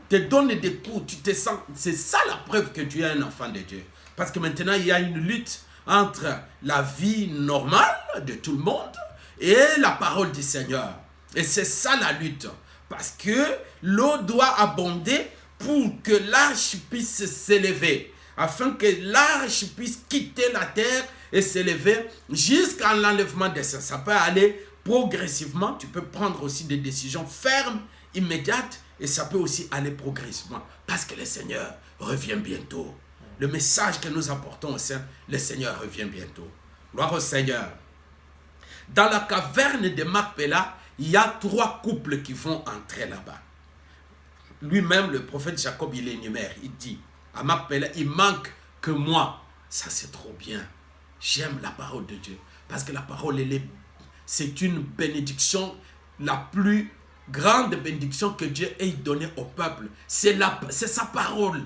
te donne des coups. Tu te sens. C'est ça la preuve que tu es un enfant de Dieu. Parce que maintenant, il y a une lutte entre la vie normale de tout le monde et la parole du Seigneur. Et c'est ça la lutte. Parce que l'eau doit abonder pour que l'arche puisse s'élever. Afin que l'arche puisse quitter la terre et s'élever jusqu'à l'enlèvement des saints. Ça peut aller progressivement. Tu peux prendre aussi des décisions fermes, immédiates. Et ça peut aussi aller progressivement. Parce que le Seigneur revient bientôt. Le message que nous apportons au Saint, le Seigneur revient bientôt. Gloire au Seigneur. Dans la caverne de Macpéla, il y a 3 couples qui vont entrer là-bas. Lui-même, le prophète Jacob, il énumère. Il dit, à Macpéla, il manque que moi. Ça, c'est trop bien. J'aime la parole de Dieu. Parce que la parole, c'est une bénédiction, la plus grande bénédiction que Dieu ait donnée au peuple. C'est sa parole.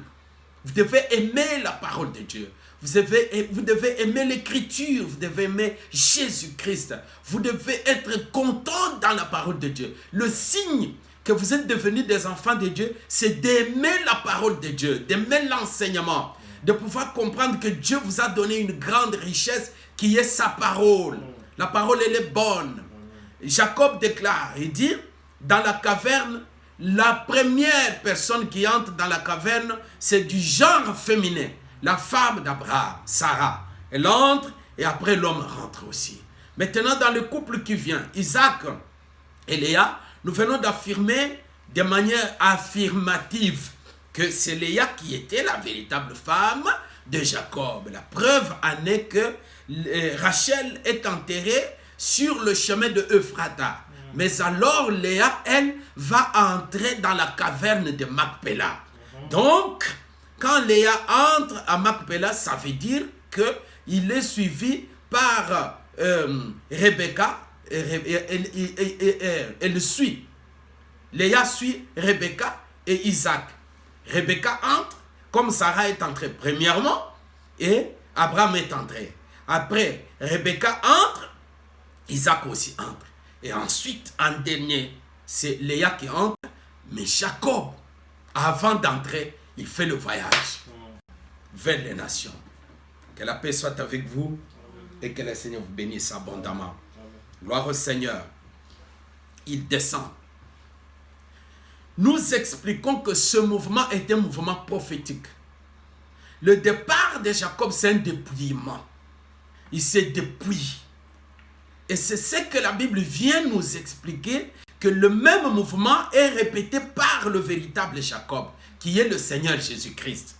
Vous devez aimer la parole de Dieu. Vous devez aimer l'écriture. Vous devez aimer Jésus-Christ. Vous devez être content dans la parole de Dieu. Le signe que vous êtes devenus des enfants de Dieu, c'est d'aimer la parole de Dieu, d'aimer l'enseignement, de pouvoir comprendre que Dieu vous a donné une grande richesse qui est sa parole. La parole, elle est bonne. Jacob déclare, il dit, dans la caverne, la première personne qui entre dans la caverne, c'est du genre féminin. La femme d'Abraham, Sarah. Elle entre et après l'homme rentre aussi. Maintenant, dans le couple qui vient, Isaac et Léa, nous venons d'affirmer de manière affirmative que c'est Léa qui était la véritable femme de Jacob. La preuve en est que Rachel est enterrée sur le chemin de Euphrata. Mais alors Léa, elle, va entrer dans la caverne de Macpéla. Donc, quand Léa entre à Macpéla, ça veut dire qu'il est suivi par Rebecca. Elle suit. Léa suit Rebecca et Isaac. Rebecca entre, comme Sarah est entrée premièrement, et Abraham est entré. Après, Rebecca entre, Isaac aussi entre. Et ensuite, en dernier, c'est Léa qui entre, mais Jacob, avant d'entrer, il fait le voyage vers les nations. Que la paix soit avec vous et que le Seigneur vous bénisse abondamment. Gloire au Seigneur. Il descend. Nous expliquons que ce mouvement est un mouvement prophétique. Le départ de Jacob, c'est un dépouillement. Il s'est dépouillé. Et c'est ce que la Bible vient nous expliquer, que le même mouvement est répété par le véritable Jacob, qui est le Seigneur Jésus-Christ.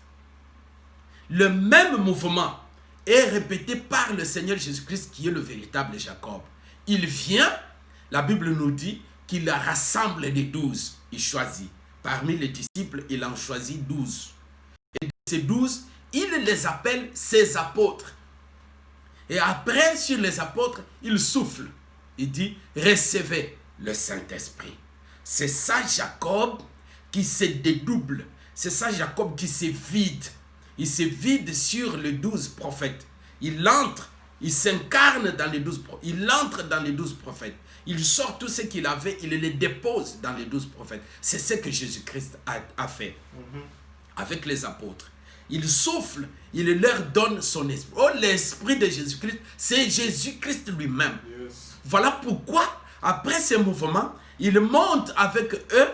Le même mouvement est répété par le Seigneur Jésus-Christ, qui est le véritable Jacob. Il vient, la Bible nous dit qu'il rassemble les 12. Il choisit. Parmi les disciples, il en choisit 12. Et de ces 12, il les appelle ses apôtres. Et après, sur les apôtres, il souffle. Il dit, recevez le Saint-Esprit. C'est ça Jacob qui se dédouble. C'est ça Jacob qui se vide. Il se vide sur les 12 prophètes. Il entre, il s'incarne dans les 12 prophètes. Il entre dans les 12 prophètes. Il sort tout ce qu'il avait, il les dépose dans les 12 prophètes. C'est ce que Jésus-Christ a fait avec les apôtres. il souffle, il leur donne son esprit. Oh, l'esprit de Jésus-Christ, c'est Jésus-Christ lui-même. Yes. Voilà pourquoi, après ce mouvement, il monte avec eux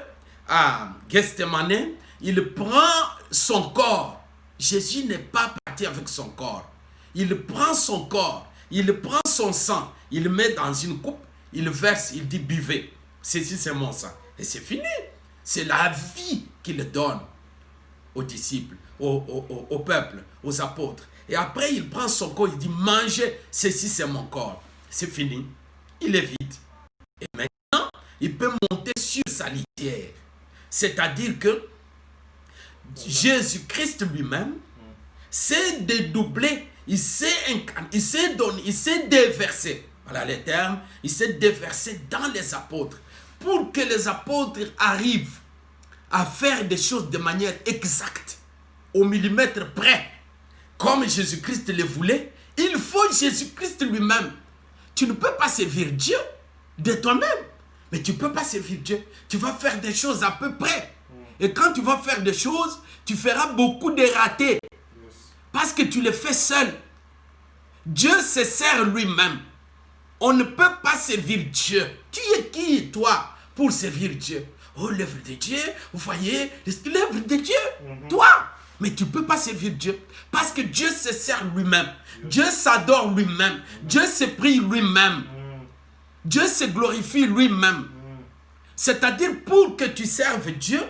à Gethsemane, il prend son corps. Jésus n'est pas parti avec son corps. Il prend son corps, il prend son sang, il met dans une coupe, il verse, il dit buvez. Ceci c'est mon sang. Et c'est fini. C'est la vie qu'il donne aux disciples, au peuple, aux apôtres. Et après il prend son corps, il dit mangez, ceci c'est mon corps. C'est fini. Il est vide. Et maintenant, il peut monter sur sa litière. C'est-à-dire que Jésus-Christ lui-même s'est dédoublé, il s'est incarné, il s'est donné, il s'est déversé. Voilà les termes. Il s'est déversé dans les apôtres pour que les apôtres arrivent à faire des choses de manière exacte, au millimètre près, comme Jésus-Christ le voulait. Il faut Jésus-Christ lui-même. Tu ne peux pas servir Dieu de toi-même, mais tu ne peux pas servir Dieu. Tu vas faire des choses à peu près. Et quand tu vas faire des choses, tu feras beaucoup de ratés. Parce que tu le fais seul. Dieu se sert lui-même. On ne peut pas servir Dieu. Tu es qui, toi, pour servir Dieu? Oh, l'œuvre de Dieu, vous voyez, l'œuvre de Dieu, toi. Mais tu ne peux pas servir Dieu. Parce que Dieu se sert lui-même. Dieu s'adore lui-même. Dieu se prie lui-même. Dieu se glorifie lui-même. C'est-à-dire, pour que tu serves Dieu,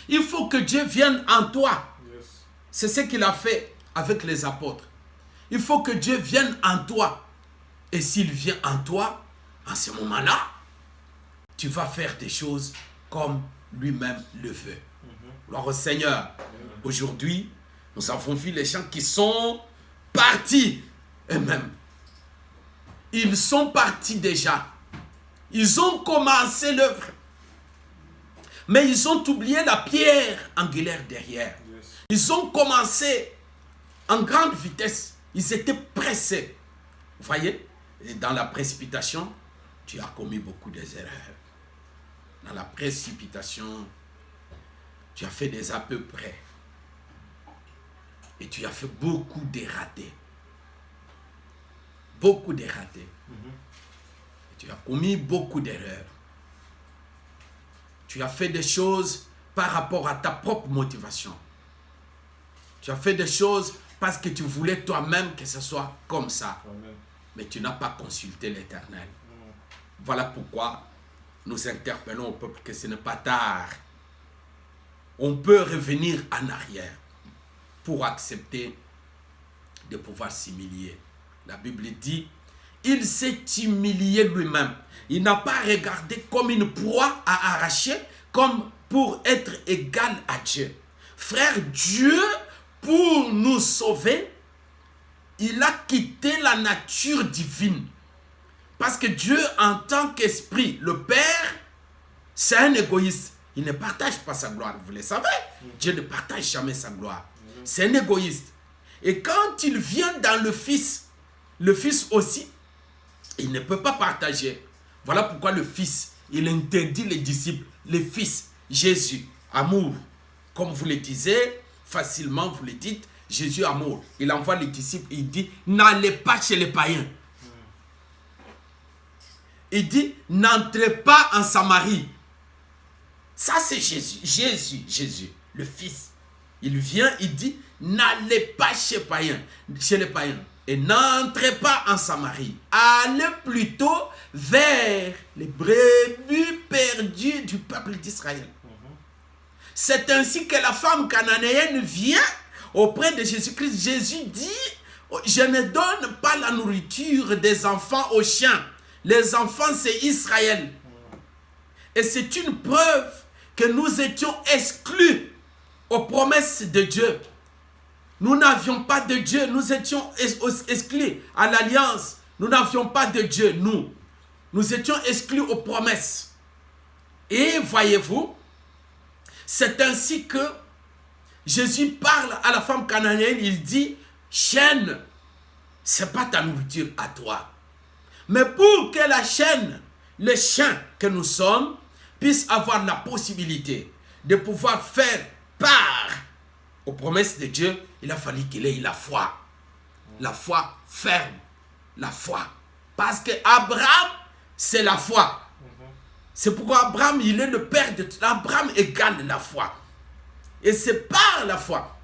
il faut que Dieu vienne en toi. C'est ce qu'il a fait avec les apôtres. Il faut que Dieu vienne en toi. Et s'il vient en toi, en ce moment-là, tu vas faire des choses comme lui-même le veut. Gloire au Seigneur. Aujourd'hui, nous avons vu les gens qui sont partis eux-mêmes. Ils sont partis déjà. Ils ont commencé l'œuvre. Mais ils ont oublié la pierre angulaire derrière. Ils ont commencé en grande vitesse. Ils étaient pressés. Vous voyez? Et dans la précipitation, tu as commis beaucoup d'erreurs. Dans la précipitation, tu as fait des à peu près. Et tu as fait beaucoup de ratés. Beaucoup de ratés. Et tu as commis beaucoup d'erreurs. Tu as fait des choses par rapport à ta propre motivation. Tu as fait des choses parce que tu voulais toi-même que ce soit comme ça. Amen. Mais tu n'as pas consulté l'Éternel. Voilà pourquoi nous interpellons au peuple que ce n'est pas tard. On peut revenir en arrière pour accepter de pouvoir s'humilier. La Bible dit, il s'est humilié lui-même. Il n'a pas regardé comme une proie à arracher, comme pour être égal à Dieu. Frère, Dieu, pour nous sauver, il a quitté la nature divine. Parce que Dieu, en tant qu'esprit, le Père, c'est un égoïste. Il ne partage pas sa gloire, vous le savez. Dieu ne partage jamais sa gloire. C'est un égoïste. Et quand il vient dans le Fils aussi, il ne peut pas partager. Voilà pourquoi le Fils, il interdit les disciples. Le Fils, Jésus, amour. Comme vous le disiez, facilement vous le dites, Jésus, amour. Il envoie les disciples, il dit, n'allez pas chez les païens. Il dit, n'entrez pas en Samarie. Ça, c'est Jésus, le Fils. Il vient, il dit, n'allez pas chez les païens. Et n'entrez pas en Samarie. Allez plutôt vers les brebis perdues du peuple d'Israël. C'est ainsi que la femme cananéenne vient auprès de Jésus-Christ. Jésus dit, je ne donne pas la nourriture des enfants aux chiens. Les enfants, c'est Israël. Et c'est une preuve que nous étions exclus aux promesses de Dieu. Nous n'avions pas de Dieu. Nous étions exclus à l'alliance. Nous n'avions pas de Dieu, nous. Nous étions exclus aux promesses. Et voyez-vous, c'est ainsi que Jésus parle à la femme cananéenne. Il dit, chaîne, ce n'est pas ta nourriture à toi. Mais pour que la chaîne, le chien que nous sommes, puisse avoir la possibilité de pouvoir faire part aux promesses de Dieu, il a fallu qu'il ait la foi. La foi ferme. La foi. Parce que Abraham, c'est la foi. C'est pourquoi Abraham, il est le père de tout. Abraham égale la foi. Et c'est par la foi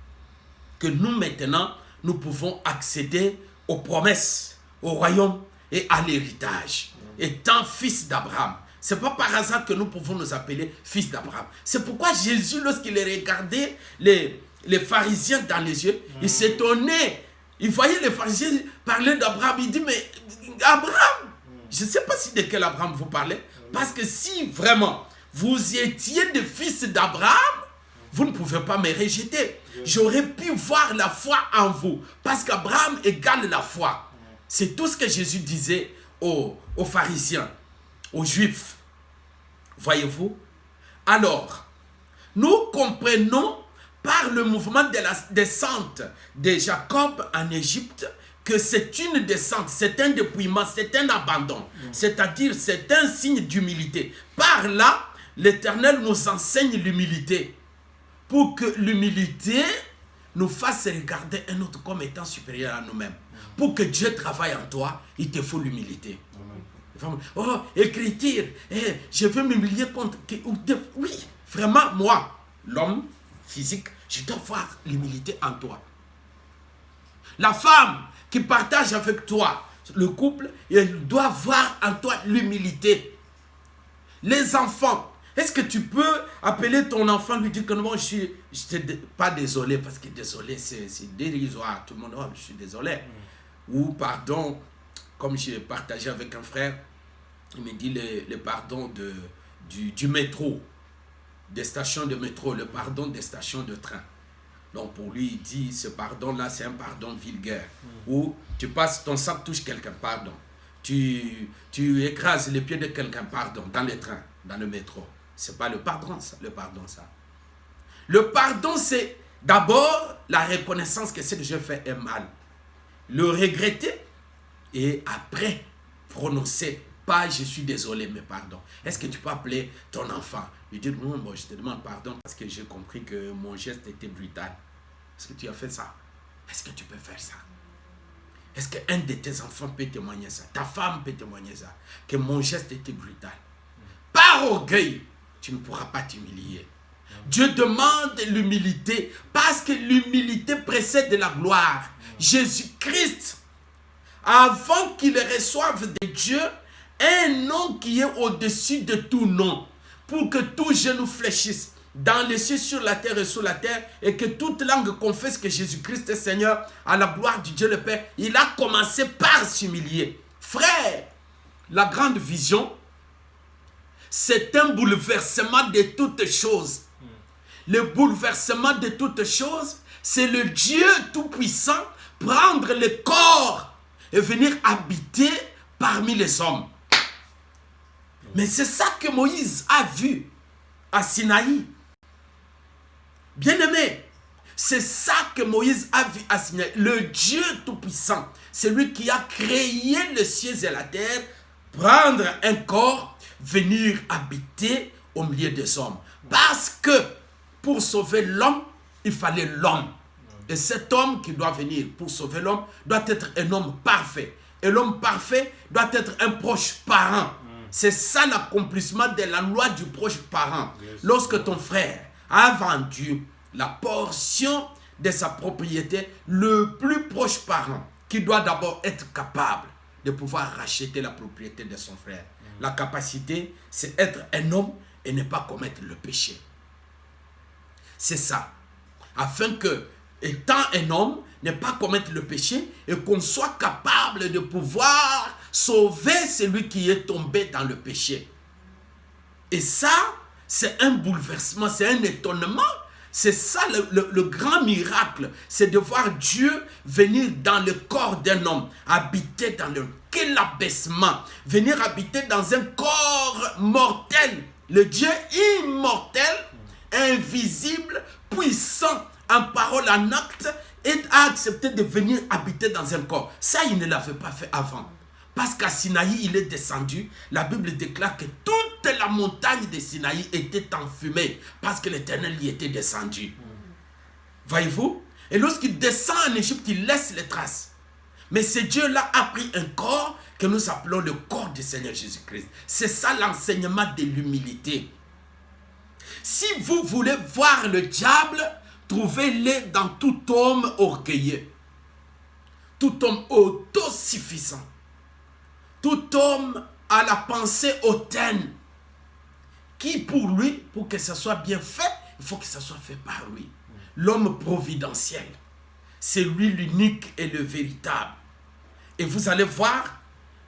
que nous maintenant, nous pouvons accéder aux promesses, au royaume et à l'héritage. Étant fils d'Abraham. Ce n'est pas par hasard que nous pouvons nous appeler fils d'Abraham. C'est pourquoi Jésus, lorsqu'il regardait les pharisiens dans les yeux, il s'étonnait. Il voyait les pharisiens parler d'Abraham. Il dit, mais Abraham, je ne sais pas si de quel Abraham vous parlez. Parce que si vraiment vous étiez des fils d'Abraham, vous ne pouvez pas me rejeter. J'aurais pu voir la foi en vous. Parce qu'Abraham égale la foi. C'est tout ce que Jésus disait aux pharisiens, aux juifs. Voyez-vous? Alors, nous comprenons par le mouvement de la descente de Jacob en Égypte que c'est une descente, c'est un dépouillement, c'est un abandon. C'est-à-dire, c'est un signe d'humilité. Par là, l'Éternel nous enseigne l'humilité. Pour que l'humilité nous fasse regarder un autre comme étant supérieur à nous-mêmes. Pour que Dieu travaille en toi, il te faut l'humilité. Oh, écriture, je veux m'humilier contre... Oui, vraiment, moi, l'homme physique, je dois voir l'humilité en toi. La femme qui partage avec toi le couple, elle doit voir en toi l'humilité. Les enfants, est-ce que tu peux appeler ton enfant, lui dire que non, je suis pas désolé, parce que désolé, c'est dérisoire. Tout le monde, oh, je suis désolé. Ou pardon, comme j'ai partagé avec un frère, il me dit le pardon du métro, des stations de métro, le pardon des stations de train. Donc pour lui, il dit, ce pardon-là, c'est un pardon vulgaire. Où tu passes, ton sac touche quelqu'un, pardon. Tu écrases les pieds de quelqu'un, pardon, dans le train, dans le métro. Ce n'est pas le pardon, ça. Le pardon, c'est d'abord la reconnaissance que ce que je fais est mal. Le regretter et après prononcer, pas je suis désolé, mais pardon. Est-ce que tu peux appeler ton enfant, lui dire, non, moi je te demande pardon parce que j'ai compris que mon geste était brutal. Est-ce que tu as fait ça? Est-ce que tu peux faire ça? Est-ce qu'un de tes enfants peut témoigner ça? Ta femme peut témoigner ça? Que mon geste était brutal. Par orgueil, tu ne pourras pas t'humilier. Dieu demande l'humilité parce que l'humilité précède la gloire. Jésus-Christ, avant qu'il reçoive de Dieu un nom qui est au-dessus de tout nom, pour que tout genou fléchisse dans les cieux, sur la terre et sous la terre, et que toute langue confesse que Jésus-Christ est Seigneur, à la gloire de Dieu le Père, il a commencé par s'humilier. Frère, la grande vision, c'est un bouleversement de toutes choses. Le bouleversement de toutes choses, c'est le Dieu Tout-Puissant prendre le corps et venir habiter parmi les hommes. Mais c'est ça que Moïse a vu à Sinaï. Bien-aimé, c'est ça que Moïse a vu à Sinaï. Le Dieu Tout-Puissant, c'est lui qui a créé les cieux et la terre, prendre un corps, venir habiter au milieu des hommes. Parce que pour sauver l'homme, il fallait l'homme. Et cet homme qui doit venir pour sauver l'homme doit être un homme parfait. Et l'homme parfait doit être un proche parent. C'est ça l'accomplissement de la loi du proche parent. Lorsque ton frère a vendu la portion de sa propriété, le plus proche parent, qui doit d'abord être capable de pouvoir racheter la propriété de son frère. La capacité, c'est être un homme et ne pas commettre le péché. C'est ça. Afin que, étant un homme, ne pas commettre le péché et qu'on soit capable de pouvoir sauver celui qui est tombé dans le péché. Et ça, c'est un bouleversement, c'est un étonnement. C'est ça le grand miracle, c'est de voir Dieu venir dans le corps d'un homme, habiter dans le... Quel abaissement! Venir habiter dans un corps mortel. Le Dieu immortel, invisible, puissant, en parole, en acte, et a accepté de venir habiter dans un corps. Ça, il ne l'avait pas fait avant. Parce qu'à Sinaï, il est descendu. La Bible déclare que toute la montagne de Sinaï était enfumée parce que l'Éternel y était descendu. Voyez-vous? Et lorsqu'il descend en Égypte, il laisse les traces. Mais ce Dieu-là a pris un corps que nous appelons le corps du Seigneur Jésus-Christ. C'est ça l'enseignement de l'humilité. Si vous voulez voir le diable, trouvez-le dans tout homme orgueilleux, tout homme autosuffisant, tout homme à la pensée hautaine, qui pour lui, pour que ça soit bien fait, il faut que ça soit fait par lui. L'homme providentiel, c'est lui l'unique et le véritable. Et vous allez voir,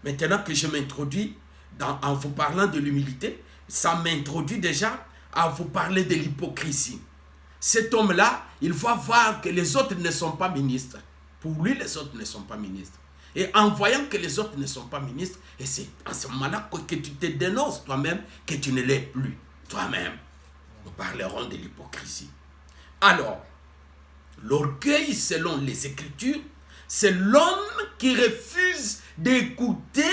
maintenant que je m'introduis en vous parlant de l'humilité, ça m'introduit déjà à vous parler de l'hypocrisie. Cet homme-là, il va voir que les autres ne sont pas ministres. Pour lui, les autres ne sont pas ministres. Et en voyant que les autres ne sont pas ministres, et c'est à ce moment-là que tu te dénonces toi-même, que tu ne l'es plus toi-même. Nous parlerons de l'hypocrisie. Alors, l'orgueil, selon les Écritures, c'est l'homme qui refuse d'écouter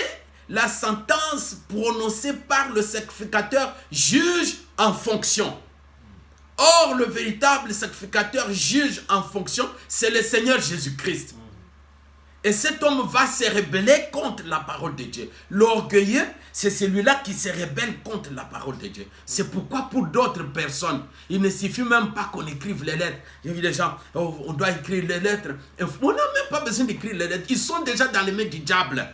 la sentence prononcée par le sacrificateur juge en fonction. Or, le véritable sacrificateur juge en fonction, c'est le Seigneur Jésus-Christ. Et cet homme va se rebeller contre la parole de Dieu. L'orgueilleux, c'est celui-là qui se rebelle contre la parole de Dieu. C'est pourquoi pour d'autres personnes, il ne suffit même pas qu'on écrive les lettres. J'ai vu des gens, oh, on doit écrire les lettres. On n'a même pas besoin d'écrire les lettres. Ils sont déjà dans les mains du diable.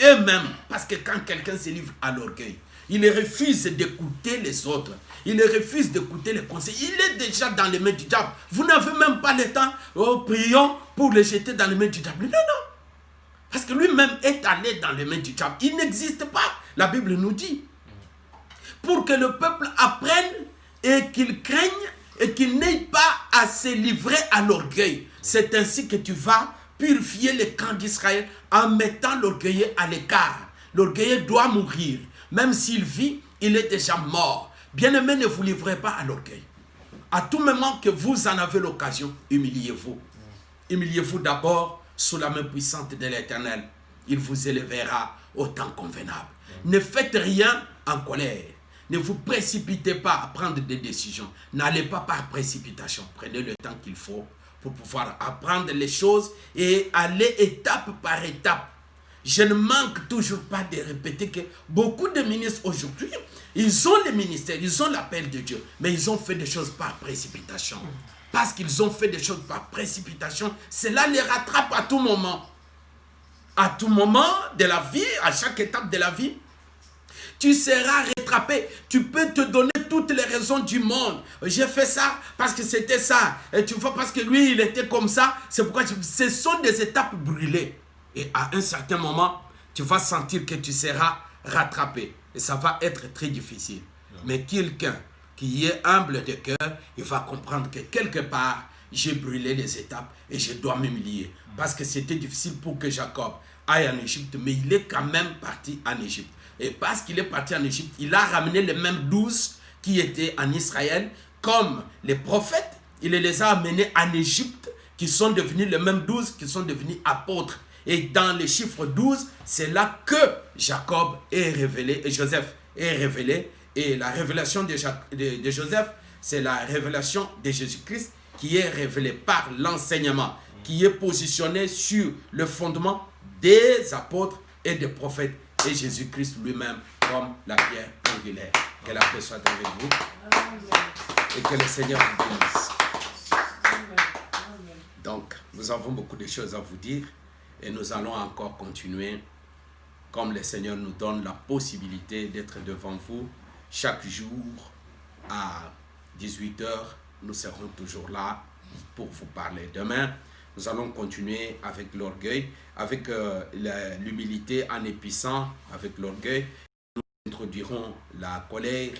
Eux-mêmes, parce que quand quelqu'un se livre à l'orgueil, il refuse d'écouter les autres. Il refuse d'écouter les conseils. Il est déjà dans les mains du diable. Vous n'avez même pas le temps. Oh, prions pour le jeter dans les mains du diable. Non, non. Parce que lui-même est allé dans les mains du diable. Il n'existe pas. La Bible nous dit. Pour que le peuple apprenne et qu'il craigne et qu'il n'ait pas à se livrer à l'orgueil. C'est ainsi que tu vas purifier le camp d'Israël en mettant l'orgueilleux à l'écart. L'orgueilleux doit mourir. Même s'il vit, il est déjà mort. Bien-aimés, ne vous livrez pas à l'orgueil. À tout moment que vous en avez l'occasion, humiliez-vous. Humiliez-vous d'abord sous la main puissante de l'Éternel. Il vous élèvera au temps convenable. Ne faites rien en colère. Ne vous précipitez pas à prendre des décisions. N'allez pas par précipitation. Prenez le temps qu'il faut pour pouvoir apprendre les choses et aller étape par étape. Je ne manque toujours pas de répéter que beaucoup de ministres aujourd'hui, ils ont le ministère, ils ont l'appel de Dieu, mais ils ont fait des choses par précipitation. Parce qu'ils ont fait des choses par précipitation, cela les rattrape à tout moment. À tout moment de la vie, à chaque étape de la vie, tu seras rattrapé. Tu peux te donner toutes les raisons du monde. J'ai fait ça parce que c'était ça. Et tu vois, parce que lui, il était comme ça. C'est pourquoi ce sont des étapes brûlées. Et à un certain moment, tu vas sentir que tu seras rattrapé. Et ça va être très difficile. Mais quelqu'un qui est humble de cœur, il va comprendre que quelque part, j'ai brûlé les étapes et je dois m'humilier. Parce que c'était difficile pour que Jacob aille en Égypte, mais il est quand même parti en Égypte. Et parce qu'il est parti en Égypte, il a ramené les mêmes 12 qui étaient en Israël, comme les prophètes, il les a amenés en Égypte, qui sont devenus les mêmes 12, qui sont devenus apôtres. Et dans les chiffres 12, c'est là que Jacob est révélé, et Joseph est révélé. Et la révélation de Joseph, c'est la révélation de Jésus-Christ qui est révélée par l'enseignement, qui est positionné sur le fondement des apôtres et des prophètes. Et Jésus-Christ lui-même comme la pierre angulaire. Que la paix soit avec vous. Et que le Seigneur vous bénisse. Donc, nous avons beaucoup de choses à vous dire. Et nous allons encore continuer, comme le Seigneur nous donne la possibilité d'être devant vous chaque jour à 18 h. Nous serons toujours là pour vous parler. Demain, nous allons continuer avec l'orgueil, avec l'humilité en épiçant avec l'orgueil. Nous introduirons la colère.